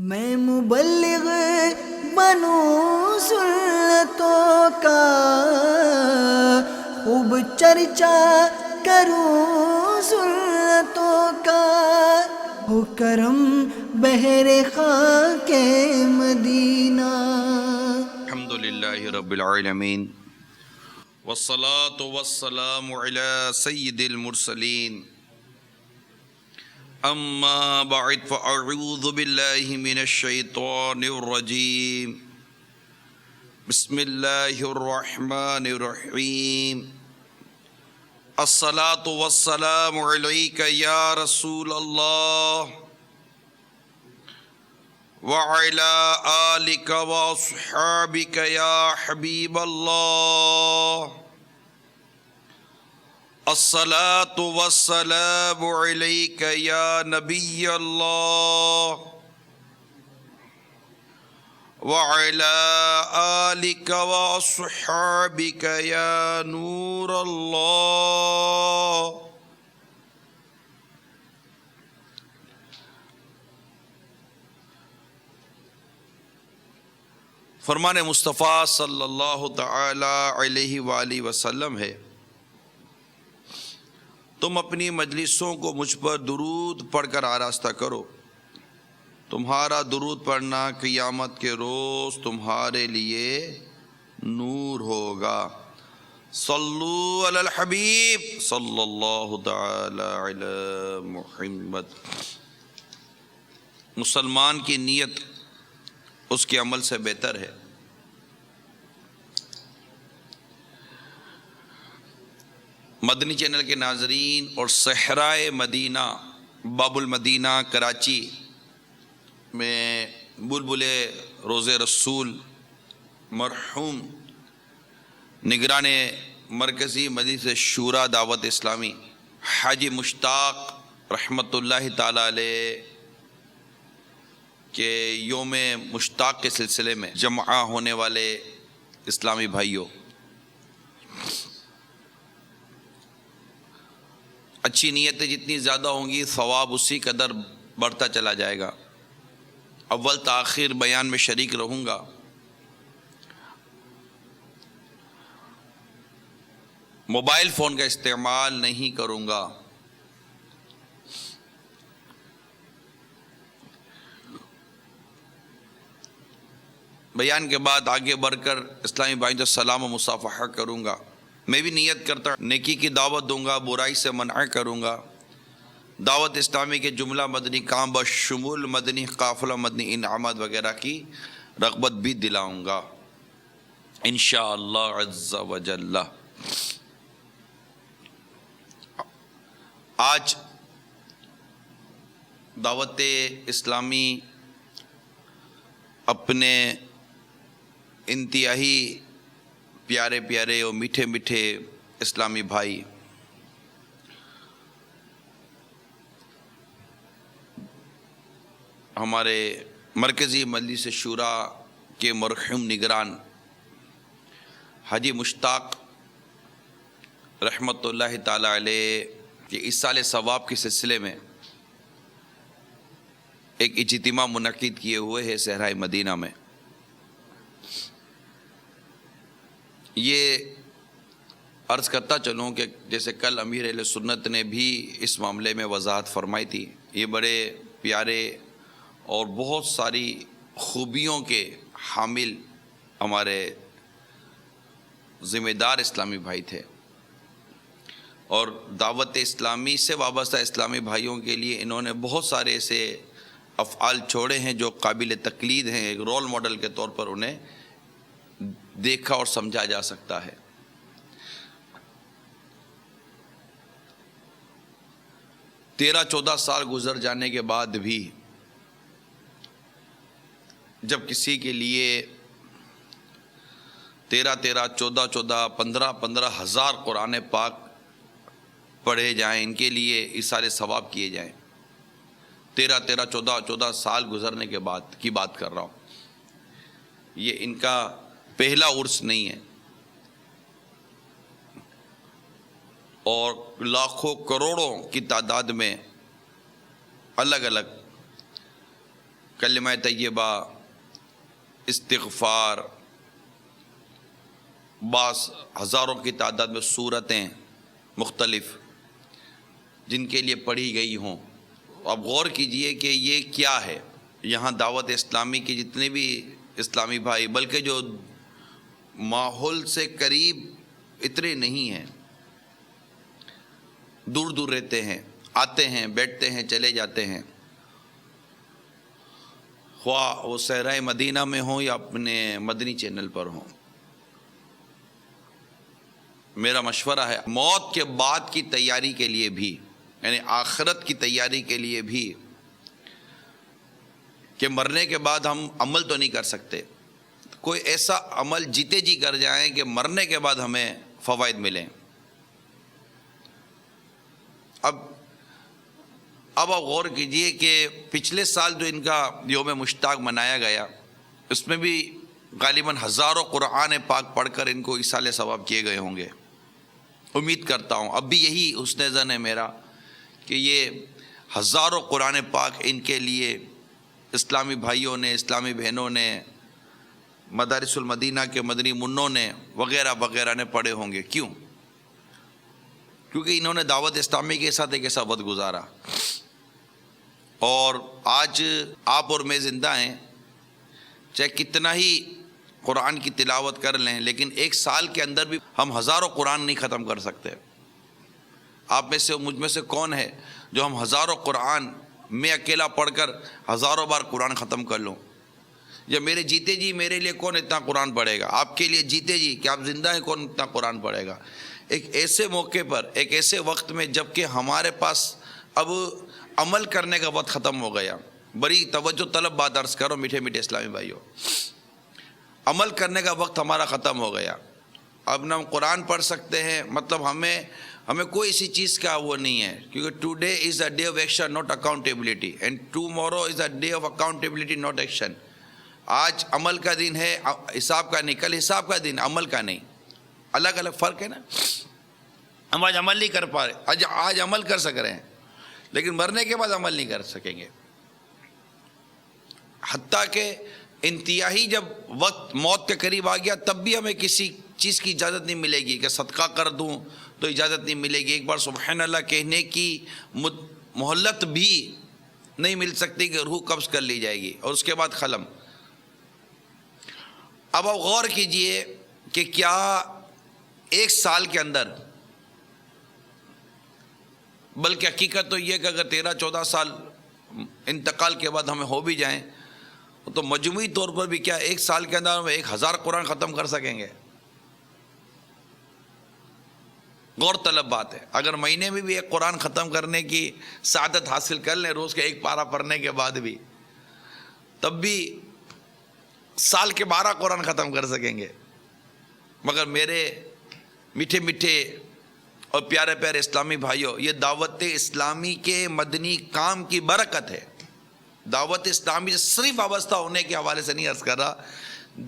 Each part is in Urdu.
میں مبلغ بنوں سنتوں کا، خوب چرچا کروں سنتوں کا، ہو کرم بحر خاک مدینہ۔ الحمدللہ رب العالمین والصلاة والسلام علی سید المرسلین، اما بعد فاعوذ باللہ من الشیطان الرجیم، بسم اللہ الرحمن الرحیم۔ الصلاة والسلام علیک یا رسول اللہ وعلى آلك وأصحابك يا حبيب الله، الصلاة والسلام عليك يا نبي الله وعلى آلك وأصحابك يا نور الله۔ فرمان مصطفیٰ صلی اللہ تعالی علیہ وآلہ وسلم ہے، تم اپنی مجلسوں کو مجھ پر درود پڑھ کر آراستہ کرو، تمہارا درود پڑھنا قیامت کے روز تمہارے لیے نور ہوگا۔ صلو علی الحبیب صلی اللہ تعالی علی محمد۔ مسلمان کی نیت اس کے عمل سے بہتر ہے۔ مدنی چینل کے ناظرین اور صحرائے مدینہ باب المدینہ کراچی میں بلبل روز رسول مرحوم نگران مرکزی مجلس شورا دعوت اسلامی حاجی مشتاق رحمۃ اللہ تعالی علیہ کہ یوم مشتاق کے سلسلے میں جمع ہونے والے اسلامی بھائیوں، اچھی نیتیں جتنی زیادہ ہوں گی ثواب اسی قدر بڑھتا چلا جائے گا۔ اول تاخیر بیان میں شریک رہوں گا۔ موبائل فون کا استعمال نہیں کروں گا۔ بیان کے بعد آگے بڑھ کر اسلامی بھائیوں سے سلام و مصافحہ کروں گا۔ میں بھی نیت کرتا ہوں نیکی کی دعوت دوں گا، برائی سے منع کروں گا، دعوت اسلامی کے جملہ مدنی کام بشمول مدنی قافلہ مدنی انعامات وغیرہ کی رغبت بھی دلاؤں گا انشاءاللہ عز و جل۔ آج دعوت اسلامی اپنے انتہائی پیارے پیارے اور میٹھے میٹھے اسلامی بھائی ہمارے مرکزی مجلس شورا کے مرحوم نگران حاجی مشتاق رحمۃ اللہ تعالی علیہ کے ایصال ثواب کے سلسلے میں ایک اجتماع منعقد کیے ہوئے ہے صحرائے مدینہ میں۔ یہ عرض کرتا چلوں کہ جیسے کل امیر اہل سنت نے بھی اس معاملے میں وضاحت فرمائی تھی، یہ بڑے پیارے اور بہت ساری خوبیوں کے حامل ہمارے ذمہ دار اسلامی بھائی تھے، اور دعوت اسلامی سے وابستہ اسلامی بھائیوں کے لیے انہوں نے بہت سارے ایسے افعال چھوڑے ہیں جو قابل تقلید ہیں، ایک رول ماڈل کے طور پر انہیں دیکھا اور سمجھا جا سکتا ہے۔ 13-14 سال گزر جانے کے بعد بھی جب کسی کے لیے 13 14 15 ہزار قرآن پاک پڑھے جائیں، ان کے لیے ایصال ثواب کیے جائیں، 13 14 سال گزرنے کے بعد کی بات کر رہا ہوں، یہ ان کا پہلا عرس نہیں ہے، اور لاکھوں کروڑوں کی تعداد میں الگ الگ کلمہ طیبہ، استغفار، بعض ہزاروں کی تعداد میں صورتیں مختلف جن کے لیے پڑھی گئی ہوں. اب غور کیجئے کہ یہ کیا ہے. یہاں دعوت اسلامی کے جتنے بھی اسلامی بھائی، بلکہ جو ماحول سے قریب اتنے نہیں ہیں، دور دور رہتے ہیں، آتے ہیں، بیٹھتے ہیں، چلے جاتے ہیں، خواہ وہ صحرائے مدینہ میں ہوں یا اپنے مدنی چینل پر ہوں. میرا مشورہ ہے موت کے بعد کی تیاری کے لیے بھی، یعنی آخرت کی تیاری کے لیے بھی، کہ مرنے کے بعد ہم عمل تو نہیں کر سکتے، کوئی ایسا عمل جیتے جی کر جائیں کہ مرنے کے بعد ہمیں فوائد ملیں. اب آپ غور کیجئے کہ پچھلے سال جو ان کا یوم مشتاق منایا گیا، اس میں بھی غالباً ہزاروں قرآن پاک پڑھ کر ان کو ایصال ثواب کیے گئے ہوں گے. امید کرتا ہوں اب بھی یہی حسن ظن ہے میرا کہ یہ ہزاروں قرآن پاک ان کے لیے اسلامی بھائیوں نے، اسلامی بہنوں نے، مدارس المدینہ کے مدنی منوں نے وغیرہ وغیرہ نے پڑھے ہوں گے. کیوں؟ کیونکہ انہوں نے دعوت اسلامی کے ساتھ ایک ایسا وقت گزارا. اور آج آپ اور میں زندہ ہیں، چاہے کتنا ہی قرآن کی تلاوت کر لیں، لیکن ایک سال کے اندر بھی ہم ہزاروں قرآن نہیں ختم کر سکتے. آپ میں سے، مجھ میں سے کون ہے جو ہم ہزاروں قرآن میں اکیلا پڑھ کر ہزاروں بار قرآن ختم کر لوں؟ یا میرے جیتے جی میرے لیے کون اتنا قرآن پڑھے گا؟ آپ کے لیے جیتے جی کہ آپ زندہ ہیں کون اتنا قرآن پڑھے گا؟ ایک ایسے موقع پر، ایک ایسے وقت میں جب کہ ہمارے پاس اب عمل کرنے کا وقت ختم ہو گیا. بڑی توجہ طلب بات عرض کرو میٹھے میٹھے اسلامی بھائیوں، عمل کرنے کا وقت ہمارا ختم ہو گیا. اب نہ ہم قرآن پڑھ سکتے ہیں، مطلب ہمیں کوئی اسی چیز کا وہ نہیں ہے، کیونکہ today is a day of action not accountability, and tomorrow is a day of accountability not action. آج عمل کا دن ہے، حساب کا نہیں. کل حساب کا دن، عمل کا نہیں. الگ الگ فرق ہے نا. ہم آج عمل نہیں کر پا رہے، آج عمل کر سک رہے ہیں، لیکن مرنے کے بعد عمل نہیں کر سکیں گے. حتیٰ کہ انتہائی جب وقت موت کے قریب آ گیا تب بھی ہمیں کسی چیز کی اجازت نہیں ملے گی کہ صدقہ کر دوں، تو اجازت نہیں ملے گی. ایک بار سبحان اللہ کہنے کی مہلت بھی نہیں مل سکتی کہ روح قبض کر لی جائے گی، اور اس کے بعد قلم. اب آپ غور کیجئے کہ کیا ایک سال کے اندر، بلکہ حقیقت تو یہ کہ اگر 13-14 سال انتقال کے بعد ہمیں ہو بھی جائیں تو مجموعی طور پر بھی کیا ایک سال کے اندر ہم 1000 قرآن ختم کر سکیں گے؟ غور طلب بات ہے. اگر مہینے میں بھی ایک قرآن ختم کرنے کی سعادت حاصل کر لیں، روز کے ایک پارہ پڑھنے کے بعد بھی، تب بھی سال کے 12 قرآن ختم کر سکیں گے. مگر میرے میٹھے میٹھے اور پیارے پیارے اسلامی بھائیوں، یہ دعوت اسلامی کے مدنی کام کی برکت ہے. دعوت اسلامی سے صرف وابستہ ہونے کے حوالے سے نہیں عرض کر رہا،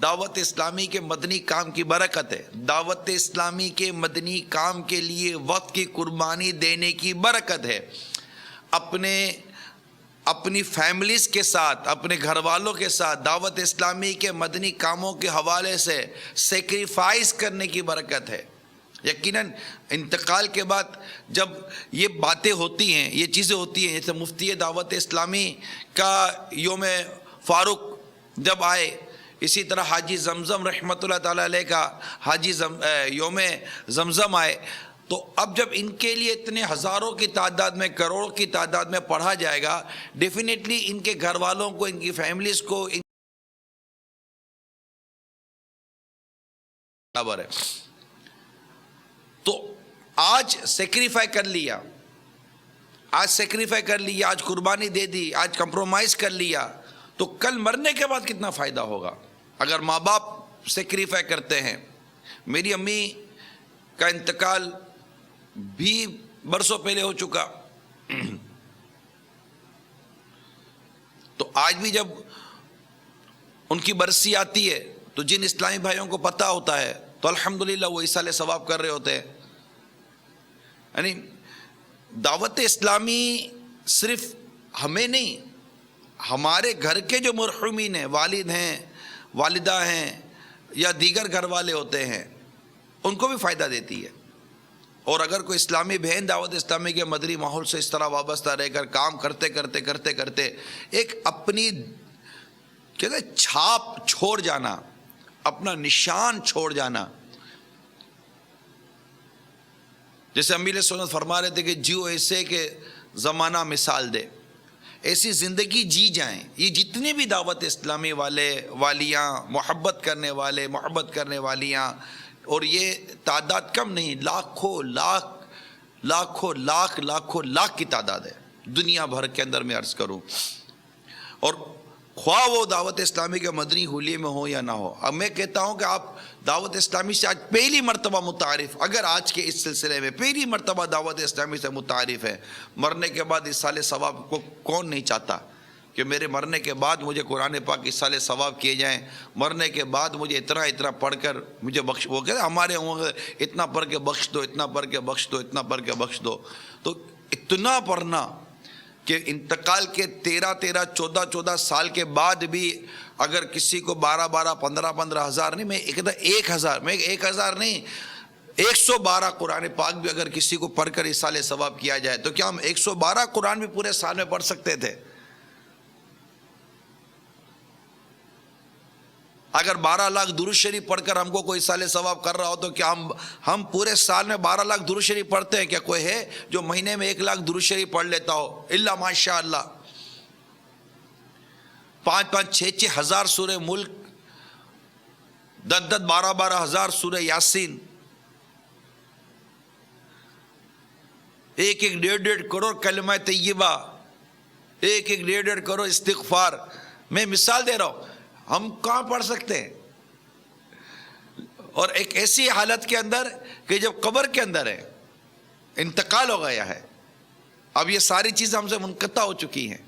دعوت اسلامی کے مدنی کام کی برکت ہے. دعوت اسلامی کے مدنی کام کے لیے وقت کی قربانی دینے کی برکت ہے. اپنی فیملیز کے ساتھ، اپنے گھر والوں کے ساتھ دعوت اسلامی کے مدنی کاموں کے حوالے سے سیکریفائز کرنے کی برکت ہے. یقیناً انتقال کے بعد جب یہ باتیں ہوتی ہیں، یہ چیزیں ہوتی ہیں، جیسے مفتی دعوت اسلامی کا یوم فاروق جب آئے، اسی طرح حاجی زمزم رحمۃ اللہ تعالیٰ علیہ کا یوم زمزم آئے، تو اب جب ان کے لیے اتنے ہزاروں کی تعداد میں، کروڑوں کی تعداد میں پڑھا جائے گا، ڈیفینیٹلی ان کے گھر والوں کو، ان کی فیملیز کو برابر ہے. تو آج سیکریفائی کر لیا، آج قربانی دے دی، آج کمپرومائز کر لیا، تو کل مرنے کے بعد کتنا فائدہ ہوگا. اگر ماں باپ سیکریفائی کرتے ہیں، میری امی کا انتقال بھی برسوں پہلے ہو چکا، تو آج بھی جب ان کی برسی آتی ہے تو جن اسلامی بھائیوں کو پتہ ہوتا ہے تو الحمدللہ وہ ایصال ثواب کر رہے ہوتے ہیں. یعنی دعوت اسلامی صرف ہمیں نہیں، ہمارے گھر کے جو مرحومین ہیں، والد ہیں، والدہ ہیں یا دیگر گھر والے ہوتے ہیں، ان کو بھی فائدہ دیتی ہے. اور اگر کوئی اسلامی بہن دعوت اسلامی کے مدنی ماحول سے اس طرح وابستہ رہ کر کام کرتے کرتے کرتے کرتے ایک اپنی کہتے ہیں چھاپ چھوڑ جانا، اپنا نشان چھوڑ جانا. جیسے امیر سنت فرما رہے تھے کہ جیو ایسے کہ زمانہ مثال دے، ایسی زندگی جی جائیں. یہ جتنے بھی دعوت اسلامی والے، والیاں، محبت کرنے والے، محبت کرنے والیاں، اور یہ تعداد کم نہیں، لاکھوں لاکھ لاکھوں لاکھ لاکھوں لاکھ کی تعداد ہے دنیا بھر کے اندر میں عرض کروں. اور خواہ وہ دعوت اسلامی کے مدنی حلیے میں ہو یا نہ ہو. اب میں کہتا ہوں کہ آپ دعوت اسلامی سے آج پہلی مرتبہ متعارف، اگر آج کے اس سلسلے میں پہلی مرتبہ دعوت اسلامی سے متعارف ہے، مرنے کے بعد اصال ثواب کو کون نہیں چاہتا کہ میرے مرنے کے بعد مجھے قرآن پاک اصال ثواب کیے جائیں، مرنے کے بعد مجھے اتنا اتنا پڑھ کر مجھے بخش، وہ کہتے ہیں ہمارے اتنا پڑھ کے بخش دو، اتنا پڑھ کے بخش دو، اتنا پڑھ کے بخش دو. تو اتنا پڑھنا کہ انتقال کے 13 14 سال کے بعد بھی اگر کسی کو 12 15 ہزار نہیں، میں 1000 نہیں 112 قرآن پاک بھی اگر کسی کو پڑھ کر اصال ثواب کیا جائے تو کیا ہم 112 قرآن بھی پورے سال میں پڑھ سکتے تھے؟ اگر 12 لاکھ درود شریف پڑھ کر ہم کو کوئی اصال ثواب کر رہا ہو تو کیا ہم پورے سال میں 12 لاکھ درود شریف پڑھتے ہیں؟ کیا کوئی ہے جو مہینے میں 1 لاکھ درود شریف پڑھ لیتا ہو؟ الا ماشاء اللہ. 5 6 ہزار سورہ ملک، 10 12 ہزار سورہ یاسین، 1 1.5 کروڑ کلمہ طیبہ، 1 1.5 کروڑ استغفار. میں مثال دے رہا ہوں، ہم کہاں پڑھ سکتے ہیں؟ اور ایک ایسی حالت کے اندر کہ جب قبر کے اندر ہے، انتقال ہو گیا ہے، اب یہ ساری چیزیں ہم سے منقطع ہو چکی ہیں.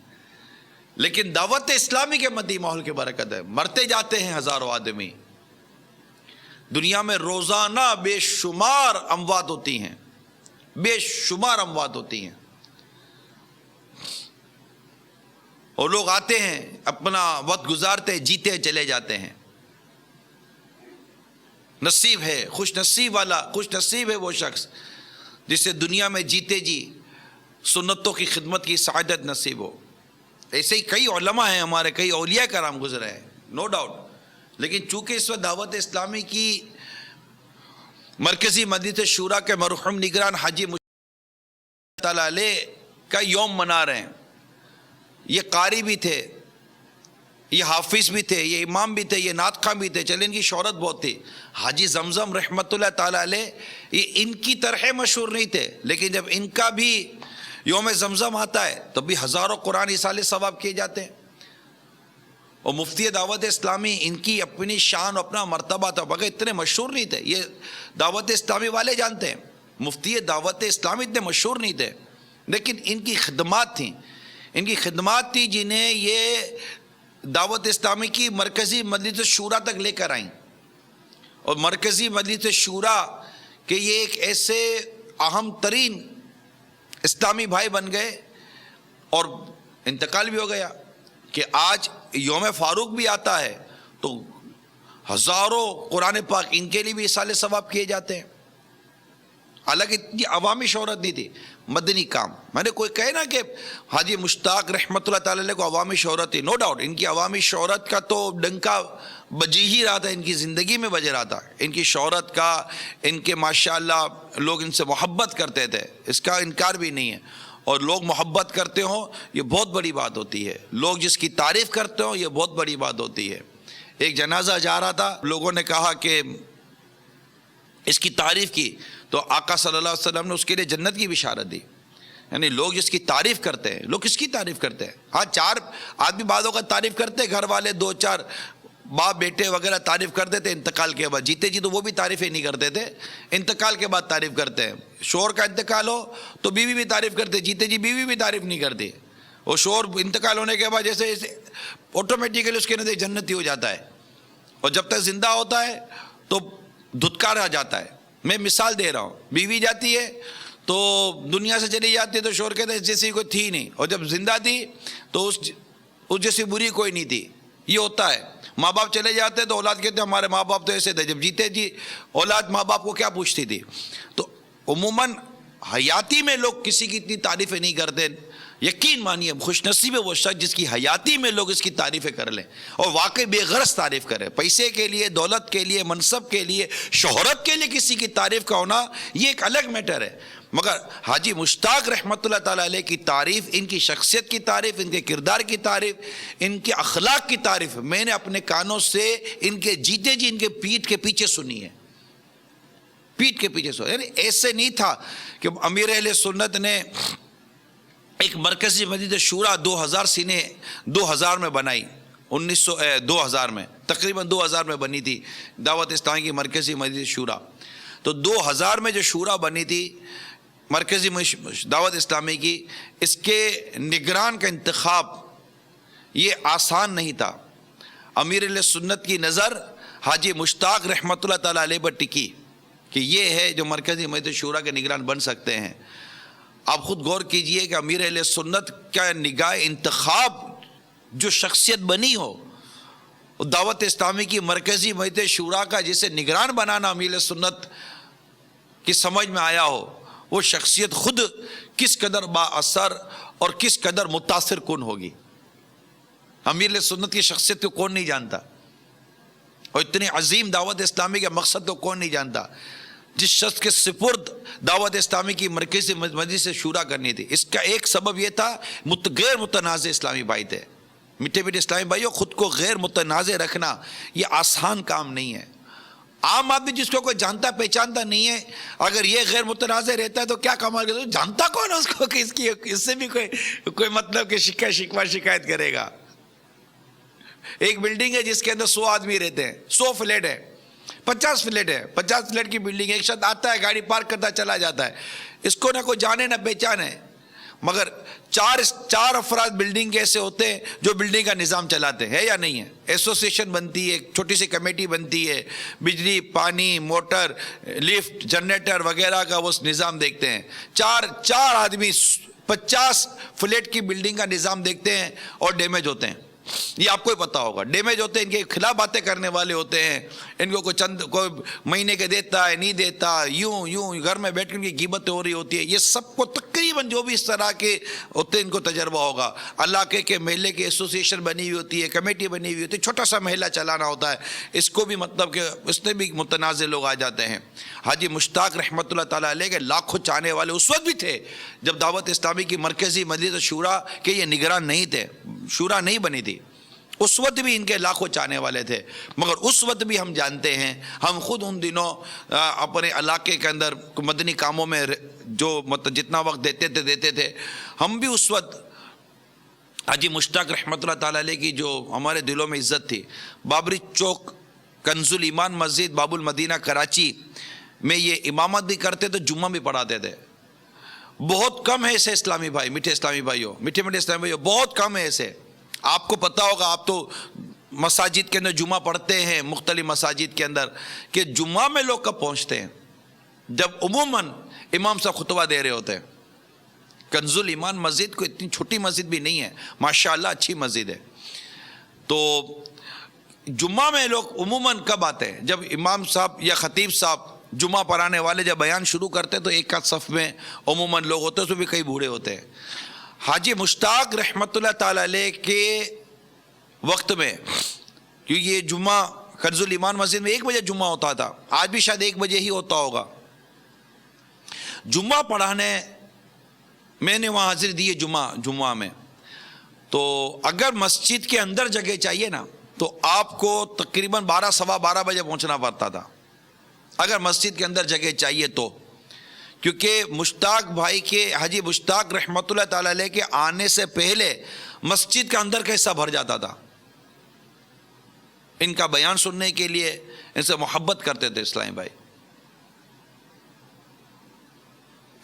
لیکن دعوت اسلامی کے مدی ماحول کی برکت ہے، مرتے جاتے ہیں ہزاروں آدمی. دنیا میں روزانہ بے شمار اموات ہوتی ہیں، بے شمار اموات ہوتی ہیں، اور لوگ آتے ہیں اپنا وقت گزارتے جیتے چلے جاتے ہیں. نصیب ہے، خوش نصیب ہے وہ شخص جسے دنیا میں جیتے جی سنتوں کی خدمت کی سعادت نصیب ہو. ایسے ہی کئی علماء ہیں ہمارے، کئی اولیاء کرام گزرے ہیں، نو ڈاؤٹ. لیکن چونکہ اس وقت دعوت اسلامی کی مرکزی مجلس شورا کے مرحوم نگران حاجی مشتاق تعالیٰ علیہ کا یوم منا رہے ہیں. یہ قاری بھی تھے، یہ حافظ بھی تھے، یہ امام بھی تھے، یہ نعت خواں بھی تھے، چلے ان کی شہرت بہت تھی. حاجی زمزم رحمت اللہ تعالیٰ علیہ یہ ان کی طرح مشہور نہیں تھے، لیکن جب ان کا بھی یوم زمزم آتا ہے تو بھی ہزاروں قرآن اصال ثواب کیے جاتے ہیں. اور مفتی دعوت اسلامی ان کی اپنی شان، اپنا مرتبہ تھا، مگر اتنے مشہور نہیں تھے. یہ دعوت اسلامی والے جانتے ہیں، مفتی دعوت اسلامی اتنے مشہور نہیں تھے، لیکن ان کی خدمات تھیں، ان کی خدمات تھی جنہیں یہ دعوت اسلامی کی مرکزی مجلس شورا تک لے کر آئیں. اور مرکزی مجلس شورا کہ یہ ایک ایسے اہم ترین اسلامی بھائی بن گئے، اور انتقال بھی ہو گیا کہ آج یوم فاروق بھی آتا ہے تو ہزاروں قرآن پاک ان کے لیے بھی اصال ثواب کیے جاتے ہیں. حالانکہ اتنی عوامی شہرت نہیں تھی، مدنی کام. میں نے کوئی کہے نا کہ حاجی مشتاق رحمت اللہ تعالی علیہ کو عوامی شہرت تھی، نو ڈاؤٹ ان کی عوامی شہرت کا تو ڈنکا بجی ہی رہا تھا، ان کی زندگی میں بج رہا تھا. ان کی شہرت کا، ان کے ماشاءاللہ لوگ ان سے محبت کرتے تھے، اس کا انکار بھی نہیں ہے. اور لوگ محبت کرتے ہوں یہ بہت بڑی بات ہوتی ہے، لوگ جس کی تعریف کرتے ہوں یہ بہت بڑی بات ہوتی ہے. ایک جنازہ جا رہا تھا، لوگوں نے کہا کہ اس کی تعریف کی تو آقا صلی اللہ علیہ وسلم نے اس کے لیے جنت کی بشارت دی. یعنی لوگ جس کی تعریف کرتے ہیں، لوگ کس کی تعریف کرتے ہیں؟ ہاں 4 آدمی بعضوں کا تعریف کرتے، گھر والے 2-4 باپ بیٹے وغیرہ تعریف کرتے تھے انتقال کے بعد. جیتے جی تو وہ بھی تعریفیں نہیں کرتے تھے، انتقال کے بعد تعریف کرتے ہیں. شوہر کا انتقال ہو تو بیوی بھی تعریف کرتے، جیتے جی بیوی بھی تعریف نہیں کرتی. اور شوہر انتقال ہونے کے بعد جیسے آٹومیٹیکلی اس کے نزدیک جنتی ہو جاتا ہے، اور جب تک زندہ ہوتا ہے تو دھتکارا جاتا ہے. میں مثال دے رہا ہوں، بیوی جاتی ہے تو دنیا سے چلی جاتی ہے تو شوہر کہتے ہیں جیسے کوئی تھی نہیں، اور جب زندہ تھی تو اس اس جیسی بری کوئی نہیں تھی. یہ ہوتا ہے, ماں باپ چلے جاتے تو اولاد کہتے ہمارے ماں باپ تو ایسے تھے. جب جیتے جی اولاد ماں باپ کو کیا پوچھتی تھی. تو عموماً حیاتی میں لوگ کسی کی اتنی تعریفیں نہیں کرتے. یقین مانیے خوش نصیب ہے وہ شخص جس کی حیاتی میں لوگ اس کی تعریفیں کر لیں اور واقعی بے غرض تعریف کریں. پیسے کے لیے, دولت کے لیے, منصب کے لیے, شہرت کے لیے کسی کی تعریف کا ہونا یہ ایک الگ میٹر ہے. مگر حاجی مشتاق رحمۃ اللہ تعالیٰ علیہ کی تعریف, ان کی شخصیت کی تعریف, ان کے کردار کی تعریف, ان کے اخلاق کی تعریف میں نے اپنے کانوں سے ان کے جیتے جی ان کے پیٹھ کے پیچھے سنی ہے. پیٹھ کے پیچھے سنی, یعنی ایسے نہیں تھا کہ امیر اہل سنت نے ایک مرکزی مسجد شورا 2000 سینے 2000 میں بنائی. 2000 میں تقریباً 2000 میں بنی تھی دعوت اسلامی کی مرکزی مسجد شورا. تو 2000 میں جو شورا بنی تھی مرکزی دعوت اسلامی کی, اس کے نگران کا انتخاب یہ آسان نہیں تھا. امیر اہل سنت کی نظر حاجی مشتاق رحمۃ اللہ تعالیٰ علیہ پر ٹکی کہ یہ ہے جو مرکزی مسجد شورا کے نگران بن سکتے ہیں. آپ خود غور کیجئے کہ امیر اہل سنت کا نگاہ انتخاب جو شخصیت بنی ہو, دعوت اسلامی کی مرکزی مسجد شورا کا جسے نگران بنانا امیر اہل سنت کی سمجھ میں آیا ہو, وہ شخصیت خود کس قدر با اثر اور کس قدر متاثر کن ہوگی. امیر اہل سنت کی شخصیت کو کون نہیں جانتا, اور اتنی عظیم دعوت اسلامی کے مقصد کو کون نہیں جانتا. جس شخص کے سپرد دعوت اسلامی کی مرکزی مسجد سے شورا کرنی تھی, اس کا ایک سبب یہ تھا غیر متنازع اسلامی بھائی تھے. میٹھے میٹھے اسلامی بھائیوں, خود کو غیر متنازع رکھنا یہ آسان کام نہیں ہے. عام آدمی جس کو کوئی جانتا پہچانتا نہیں ہے, اگر یہ غیر متنازع رہتا ہے تو کیا کمال کرتا ہے, جانتا کون ہے اس کو کہ اس سے بھی کوئی مطلب کہ شکایت کرے گا. ایک بلڈنگ ہے جس کے اندر 100 آدمی رہتے ہیں, 100 فلیٹ ہے, 50 فلیٹ ہے, 50 فلیٹ کی بلڈنگ ہے. ایک شخص آتا ہے گاڑی پارک کرتا چلا جاتا ہے, اس کو نہ کوئی جانے نہ پہچانے, مگر چار افراد بلڈنگ کے ایسے ہوتے ہیں جو بلڈنگ کا نظام چلاتے ہیں, یا نہیں ہے. ایسوسیشن بنتی ہے, ایک چھوٹی سی کمیٹی بنتی ہے, بجلی, پانی, موٹر, لفٹ, جنریٹر وغیرہ کا وہ نظام دیکھتے ہیں. چار آدمی 50 فلیٹ کی بلڈنگ کا نظام دیکھتے ہیں اور ڈیمیج ہوتے ہیں. یہ آپ کو ہی پتا ہوگا, ڈیمیج ہوتے ہیں, ان کے خلاف باتیں کرنے والے ہوتے ہیں, ان کو کوئی مہینے کے دیتا ہے نہیں دیتا, یوں گھر میں بیٹھ کر ان کی غیبتیں ہو رہی ہوتی ہے. یہ سب کو تقریباً جو بھی اس طرح کے ہوتے ہیں ان کو تجربہ ہوگا. علاقے کے محلے کی ایسوسیشن بنی ہوئی ہوتی ہے, کمیٹی بنی ہوئی ہوتی ہے, چھوٹا سا محلہ چلانا ہوتا ہے, اس کو بھی مطلب کہ اس میں بھی متنازع لوگ آ جاتے ہیں. حاجی مشتاق رحمۃ اللہ تعالیٰ علیہ کے لاکھوں چاہنے والے اس وقت بھی تھے جب دعوت اسلامی کی مرکزی مسجد شورا کے یہ نگران نہیں تھے, شورا نہیں بنی تھی. اس وقت بھی ان کے لاکھوں چاہنے والے تھے, مگر اس وقت بھی ہم جانتے ہیں, ہم خود ان دنوں اپنے علاقے کے اندر مدنی کاموں میں جو جتنا وقت دیتے تھے, ہم بھی اس وقت حاجی مشتاق رحمۃ اللہ تعالیٰ علیہ کی جو ہمارے دلوں میں عزت تھی, بابری چوک کنز الایمان مسجد باب المدینہ کراچی میں یہ امامت بھی کرتے تو جمعہ بھی پڑھاتے تھے. بہت کم ہے ایسے اسلامی بھائی, میٹھے اسلامی بھائیوں, میٹھے اسلامی بھائیوں, بہت کم ہے ایسے. آپ کو پتا ہوگا, آپ تو مساجد کے اندر جمعہ پڑھتے ہیں مختلف مساجد کے اندر, کہ جمعہ میں لوگ کب پہنچتے ہیں, جب عموماً امام صاحب خطبہ دے رہے ہوتے ہیں. کنز الایمان مسجد کو اتنی چھوٹی مسجد بھی نہیں ہے, ماشاءاللہ اچھی مسجد ہے. تو جمعہ میں لوگ عموماً کب آتے ہیں, جب امام صاحب یا خطیب صاحب جمعہ پڑھانے والے جب بیان شروع کرتے ہیں تو ایک آدھ صف میں عموماً لوگ ہوتے ہیں, اس میں بھی کئی بوڑھے ہوتے ہیں. حاجی مشتاق رحمۃ اللہ تعالیٰ علیہ کے وقت میں, کیونکہ یہ جمعہ کنز الایمان مسجد میں 1 بجے جمعہ ہوتا تھا, آج بھی شاید 1 بجے ہی ہوتا ہوگا. جمعہ پڑھانے میں نے وہاں حاضری دی ہے جمعہ میں. تو اگر مسجد کے اندر جگہ چاہیے نا تو آپ کو تقریباً 12 سوا 12 بجے پہنچنا پڑتا تھا, اگر مسجد کے اندر جگہ چاہیے تو, کیونکہ مشتاق بھائی کے حاجی مشتاق رحمۃ اللہ تعالیٰ علیہ کے آنے سے پہلے مسجد کا اندر کا حصہ بھر جاتا تھا. ان کا بیان سننے کے لیے ان سے محبت کرتے تھے اسلامی بھائی,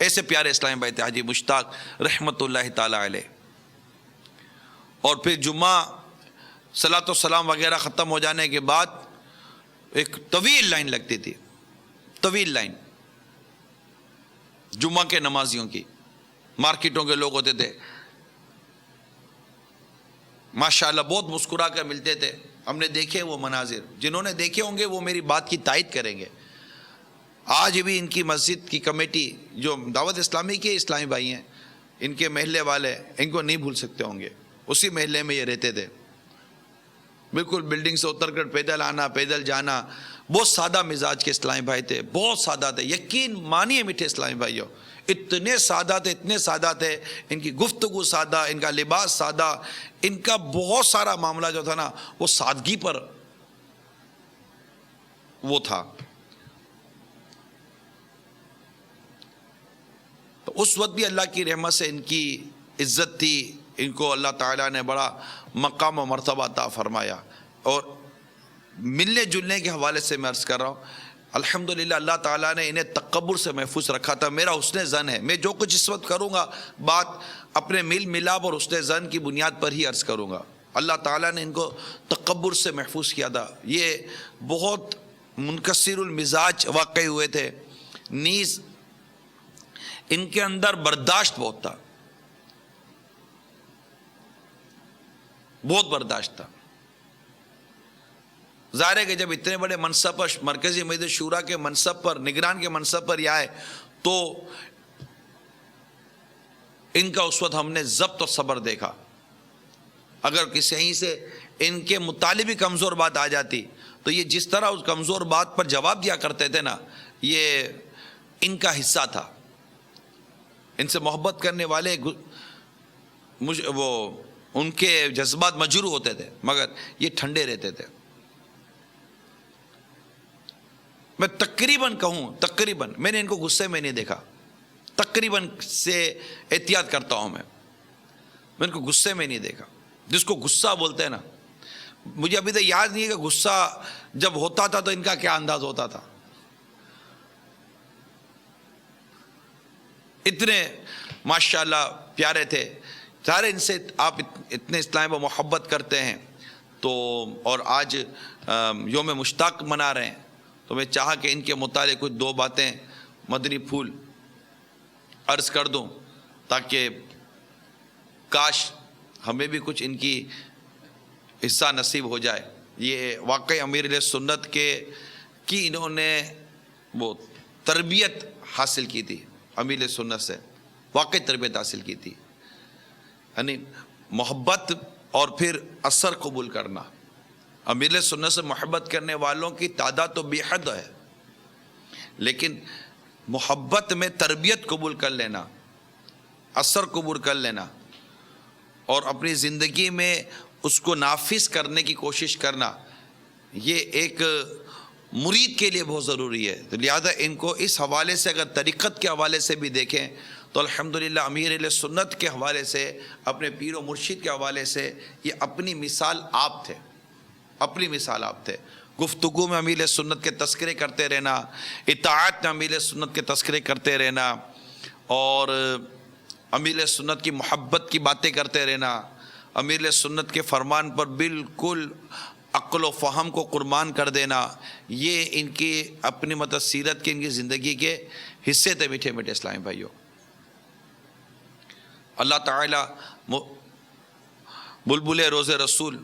ایسے پیارے اسلامی بھائی تھے حاجی مشتاق رحمۃ اللہ تعالیٰ علیہ. اور پھر جمعہ صلاۃ و سلام وغیرہ ختم ہو جانے کے بعد ایک طویل لائن لگتی تھی, طویل لائن جمعہ کے نمازیوں کی. مارکیٹوں کے لوگ ہوتے تھے, ماشاءاللہ بہت مسکرا کر ملتے تھے. ہم نے دیکھے وہ مناظر, جنہوں نے دیکھے ہوں گے وہ میری بات کی تائید کریں گے. آج بھی ان کی مسجد کی کمیٹی جو دعوت اسلامی کے اسلامی بھائی ہیں, ان کے محلے والے ان کو نہیں بھول سکتے ہوں گے. اسی محلے میں یہ رہتے تھے, بالکل بلڈنگ سے اتر کر پیدل آنا پیدل جانا. بہت سادہ مزاج کے اسلامی بھائی تھے, بہت سادہ تھے. یقین مانیے میٹھے اسلامی بھائیوں, اتنے سادہ تھے, اتنے سادہ تھے. ان کی گفتگو سادہ, ان کا لباس سادہ, ان کا بہت سارا معاملہ جو تھا نا وہ سادگی پر وہ تھا. تو اس وقت بھی اللہ کی رحمت سے ان کی عزت تھی, ان کو اللہ تعالیٰ نے بڑا مقام و مرتبہ عطا فرمایا. اور ملنے جلنے کے حوالے سے میں عرض کر رہا ہوں, الحمدللہ اللہ تعالیٰ نے انہیں تکبر سے محفوظ رکھا تھا. میرا حسن ظن ہے, میں جو کچھ اس وقت کروں گا بات اپنے میل ملاپ اور حسن ظن کی بنیاد پر ہی عرض کروں گا. اللہ تعالیٰ نے ان کو تکبر سے محفوظ کیا تھا. یہ بہت منکسر المزاج واقع ہوئے تھے, نیز ان کے اندر برداشت بہت تھا, بہت برداشت تھا. ظاہر ہے کہ جب اتنے بڑے منصب پر, مرکزی مجلس شورا کے منصب پر, نگران کے منصب پر یہ آئے تو ان کا اس وقت ہم نے ضبط اور صبر دیکھا. اگر کسی سے ان کے متعلق بھی کمزور بات آ جاتی تو یہ جس طرح اس کمزور بات پر جواب دیا کرتے تھے نا, یہ ان کا حصہ تھا. ان سے محبت کرنے والے وہ ان کے جذبات مجروح ہوتے تھے, مگر یہ ٹھنڈے رہتے تھے. میں تقریباً کہوں, تقریباً میں نے ان کو غصے میں نہیں دیکھا, تقریباً سے احتیاط کرتا ہوں میں ان کو غصے میں نہیں دیکھا. جس کو غصہ بولتے ہیں نا, مجھے ابھی تک یاد نہیں ہے کہ غصہ جب ہوتا تھا تو ان کا کیا انداز ہوتا تھا. اتنے ماشاءاللہ پیارے تھے سارے. ان سے آپ اتنے اسلام و محبت کرتے ہیں تو, اور آج یوم مشتاق منا رہے ہیں, تو میں چاہا کہ ان کے متعلق کچھ دو باتیں مدنی پھول عرض کر دوں, تاکہ کاش ہمیں بھی کچھ ان کی حصہ نصیب ہو جائے. یہ واقعی امیر علیہ سنت کی انہوں نے وہ تربیت حاصل کی تھی, امیر علیہ سنت سے واقعی تربیت حاصل کی تھی. یعنی محبت اور پھر اثر قبول کرنا. امیر علیہ سنت سے محبت کرنے والوں کی تعداد تو بے حد ہے, لیکن محبت میں تربیت قبول کر لینا, اثر قبول کر لینا, اور اپنی زندگی میں اس کو نافذ کرنے کی کوشش کرنا, یہ ایک مرید کے لیے بہت ضروری ہے. تو لہذا ان کو اس حوالے سے اگر طریقت کے حوالے سے بھی دیکھیں تو الحمدللہ امیر علیہ سنت کے حوالے سے, اپنے پیر و مرشد کے حوالے سے یہ اپنی مثال آپ تھے, اپنی مثال آپ تھے. گفتگو میں امیر علیہ سنت کے تذکرے کرتے رہنا, اطاعت میں امیر علیہ سنت کے تذکرے کرتے رہنا, اور امیر علیہ سنت کی محبت کی باتیں کرتے رہنا, امیر علیہ سنت کے فرمان پر بالکل عقل و فہم کو قربان کر دینا, یہ ان کی اپنی سیرت کے, ان کی زندگی کے حصے تھے. میٹھے میٹھے اسلامی بھائیوں, اللہ تعالیٰ بلبل روز رسول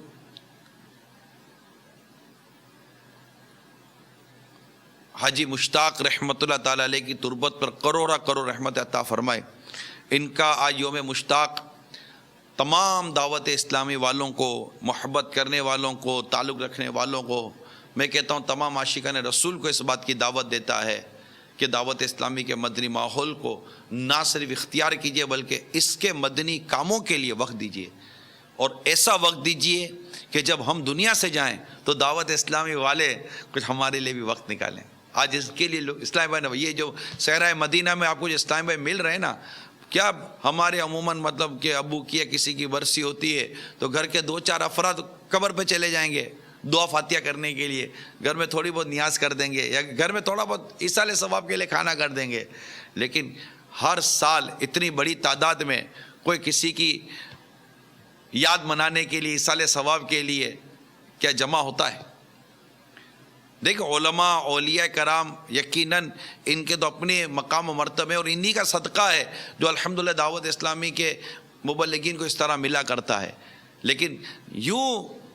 حاجی مشتاق رحمۃ اللہ تعالیٰ علیہ کی تربت پر کروڑا کروڑ رحمت عطا فرمائے. ان کا آج یوم مشتاق تمام دعوت اسلامی والوں کو, محبت کرنے والوں کو, تعلق رکھنے والوں کو, میں کہتا ہوں تمام عاشقان رسول کو اس بات کی دعوت دیتا ہے کہ دعوت اسلامی کے مدنی ماحول کو نہ صرف اختیار کیجئے بلکہ اس کے مدنی کاموں کے لیے وقت دیجئے, اور ایسا وقت دیجئے کہ جب ہم دنیا سے جائیں تو دعوت اسلامی والے کچھ ہمارے لیے بھی وقت نکالیں. آج اس کے لیے لوگ اسلامی بھائی, یہ جو صحرائے مدینہ میں آپ کو جو اسلامی بھائی مل رہے ہیں نا, کیا ہمارے عموماً مطلب کہ ابو کی یا کسی کی برسی ہوتی ہے تو گھر کے 2-4 افراد قبر پہ چلے جائیں گے دعا فاتحہ کرنے کے لیے, گھر میں تھوڑی بہت نیاز کر دیں گے, یا گھر میں تھوڑا بہت ایصال ثواب کے لیے کھانا کر دیں گے. لیکن ہر سال اتنی بڑی تعداد میں کوئی کسی کی یاد منانے کے لیے, ایصال ثواب کے لیے کیا جمع ہوتا ہے؟ دیکھو علماء اولیاء کرام یقیناً ان کے تو اپنے مقام و مرتبے, اور انہی کا صدقہ ہے جو الحمدللہ دعوت اسلامی کے مبلغین کو اس طرح ملا کرتا ہے. لیکن یوں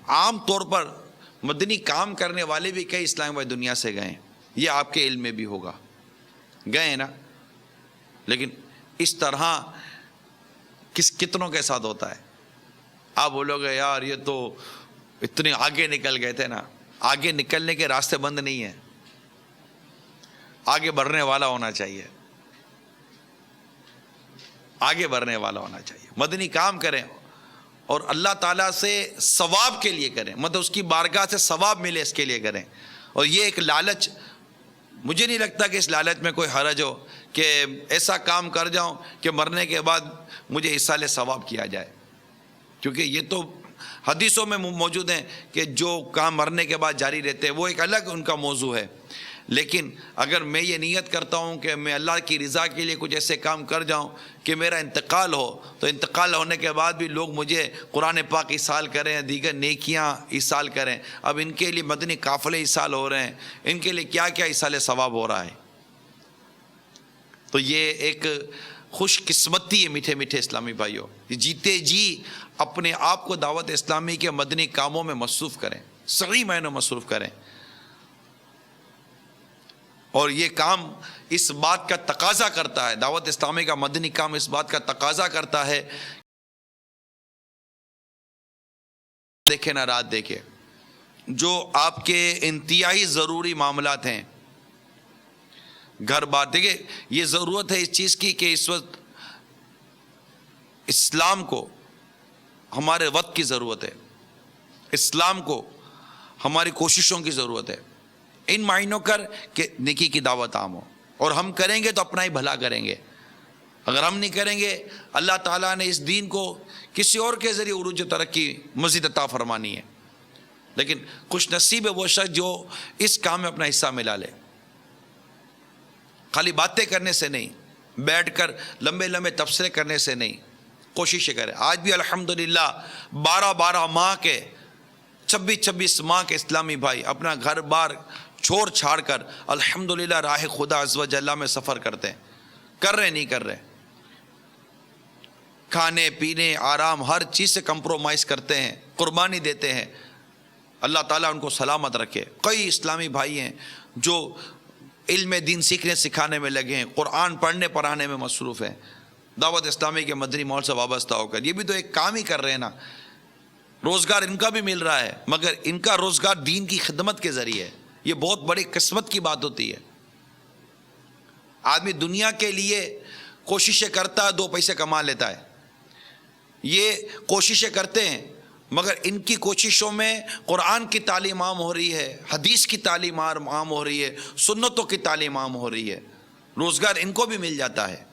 عام طور پر مدنی کام کرنے والے بھی کئی اسلامی بھائی دنیا سے گئے ہیں، یہ آپ کے علم میں بھی ہوگا، گئے نا، لیکن اس طرح کتنوں کے ساتھ ہوتا ہے؟ آپ بولو گے یار یہ تو اتنے آگے نکل گئے تھے نا، آگے نکلنے کے راستے بند نہیں ہیں، آگے بڑھنے والا ہونا چاہیے، آگے بڑھنے والا ہونا چاہیے، مدنی کام کریں اور اللہ تعالیٰ سے ثواب کے لیے کریں، مطلب اس کی بارگاہ سے ثواب ملے اس کے لیے کریں. اور یہ ایک لالچ، مجھے نہیں لگتا کہ اس لالچ میں کوئی حرج ہو کہ ایسا کام کر جاؤں کہ مرنے کے بعد مجھے ایصال ثواب کیا جائے، کیونکہ یہ تو حدیثوں میں موجود ہیں کہ جو کام مرنے کے بعد جاری رہتے ہیں وہ ایک الگ ان کا موضوع ہے. لیکن اگر میں یہ نیت کرتا ہوں کہ میں اللہ کی رضا کے لیے کچھ ایسے کام کر جاؤں کہ میرا انتقال ہو، تو انتقال ہونے کے بعد بھی لوگ مجھے قرآن پاک ایصال کریں، دیگر نیکیاں ایصال کریں، اب ان کے لیے مدنی قافلے ایصال ہو رہے ہیں، ان کے لیے کیا کیا ایصال ثواب ہو رہا ہے. تو یہ ایک خوش قسمتی ہے میٹھے میٹھے اسلامی بھائیوں، جیتے جی اپنے آپ کو دعوت اسلامی کے مدنی کاموں میں مصروف کریں، صحیح معنوں مصروف کریں. اور یہ کام اس بات کا تقاضا کرتا ہے، دعوت اسلامی کا مدنی کام اس بات کا تقاضا کرتا ہے، دیکھیں نہ رات دیکھیں، جو آپ کے انتہائی ضروری معاملات ہیں، گھر بار، دیکھیں یہ ضرورت ہے اس چیز کی کہ اس وقت اسلام کو ہمارے وقت کی ضرورت ہے، اسلام کو ہماری کوششوں کی ضرورت ہے، ان معنوں کر کہ نیکی کی دعوت عام ہو، اور ہم کریں گے تو اپنا ہی بھلا کریں گے. اگر ہم نہیں کریں گے، اللہ تعالیٰ نے اس دین کو کسی اور کے ذریعے عروج و ترقی مزید عطا فرمانی ہے. لیکن خوش نصیب ہے وہ شخص جو اس کام میں اپنا حصہ ملا لے، خالی باتیں کرنے سے نہیں، بیٹھ کر لمبے لمبے تبصرے کرنے سے نہیں، کوششیں کرے. آج بھی الحمدللہ 12 ماہ کے 26 ماہ کے اسلامی بھائی اپنا گھر بار چھوڑ چھاڑ کر الحمدللہ راہ خدا عز و جل میں سفر کرتے ہیں، کر رہے نہیں کر رہے، کھانے پینے آرام ہر چیز سے کمپرومائز کرتے ہیں، قربانی دیتے ہیں. اللہ تعالیٰ ان کو سلامت رکھے. کئی اسلامی بھائی ہیں جو علم دین سیکھنے سکھانے میں لگے ہیں، قرآن پڑھنے پڑھانے میں مصروف ہیں، دعوت اسلامی کے مدنی ماحول سے وابستہ ہو کر. یہ بھی تو ایک کام ہی کر رہے ہیں نا، روزگار ان کا بھی مل رہا ہے، مگر ان کا روزگار دین کی خدمت کے ذریعے ہے. یہ بہت بڑی قسمت کی بات ہوتی ہے. آدمی دنیا کے لیے کوششیں کرتا ہے، 2 پیسے کما لیتا ہے، یہ کوششیں کرتے ہیں، مگر ان کی کوششوں میں قرآن کی تعلیم عام ہو رہی ہے، حدیث کی تعلیم عام ہو رہی ہے، سنتوں کی تعلیم عام ہو رہی ہے، روزگار ان کو بھی مل جاتا ہے.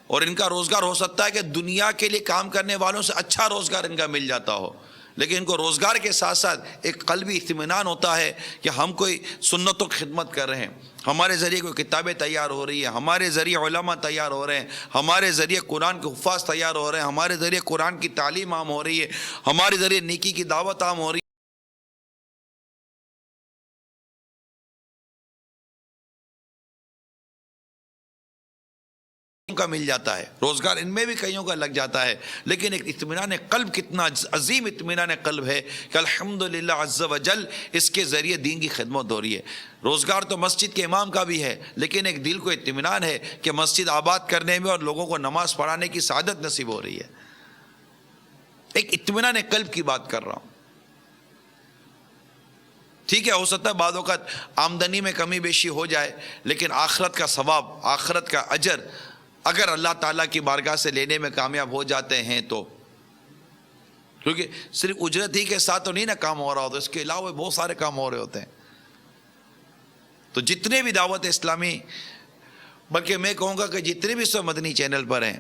اور ان کا روزگار ہو سکتا ہے کہ دنیا کے لیے کام کرنے والوں سے اچھا روزگار ان کا مل جاتا ہو، لیکن ان کو روزگار کے ساتھ ساتھ ایک قلبی اطمینان ہوتا ہے کہ ہم کوئی سنتوں کی خدمت کر رہے ہیں، ہمارے ذریعے کوئی کتابیں تیار ہو رہی ہیں، ہمارے ذریعے علماء تیار ہو رہے ہیں، ہمارے ذریعے قرآن کے حفاظ تیار ہو رہے ہیں، ہمارے ذریعے قرآن کی تعلیم عام ہو رہی ہے، ہمارے ذریعے نیکی کی دعوت عام ہو رہی ہے. کا مل جاتا ہے، روزگار ان میں بھی کئیوں کا لگ جاتا ہے، لیکن ایک اطمینان قلب، کتنا عظیم اطمینان قلب ہے کہ الحمدللہ عز و جل اس کے ذریعے دین کی خدمت ہو رہی ہے. روزگار تو مسجد کے امام کا بھی ہے، لیکن ایک دل کو اطمینان ہے کہ مسجد آباد کرنے میں اور لوگوں کو نماز پڑھانے کی سعادت نصیب ہو رہی ہے. ایک اطمینان قلب کی بات کر رہا ہوں. ٹھیک ہے، ہو سکتا ہے بعض اوقات آمدنی میں کمی بیشی ہو جائے، لیکن آخرت کا ثواب، آخرت کا اجر اگر اللہ تعالیٰ کی بارگاہ سے لینے میں کامیاب ہو جاتے ہیں تو، کیونکہ صرف اجرت ہی کے ساتھ تو نہیں نا کام ہو رہا ہوتا، اس کے علاوہ بہت سارے کام ہو رہے ہوتے ہیں. تو جتنے بھی دعوت اسلامی، بلکہ میں کہوں گا کہ جتنے بھی سو مدنی چینل پر ہیں،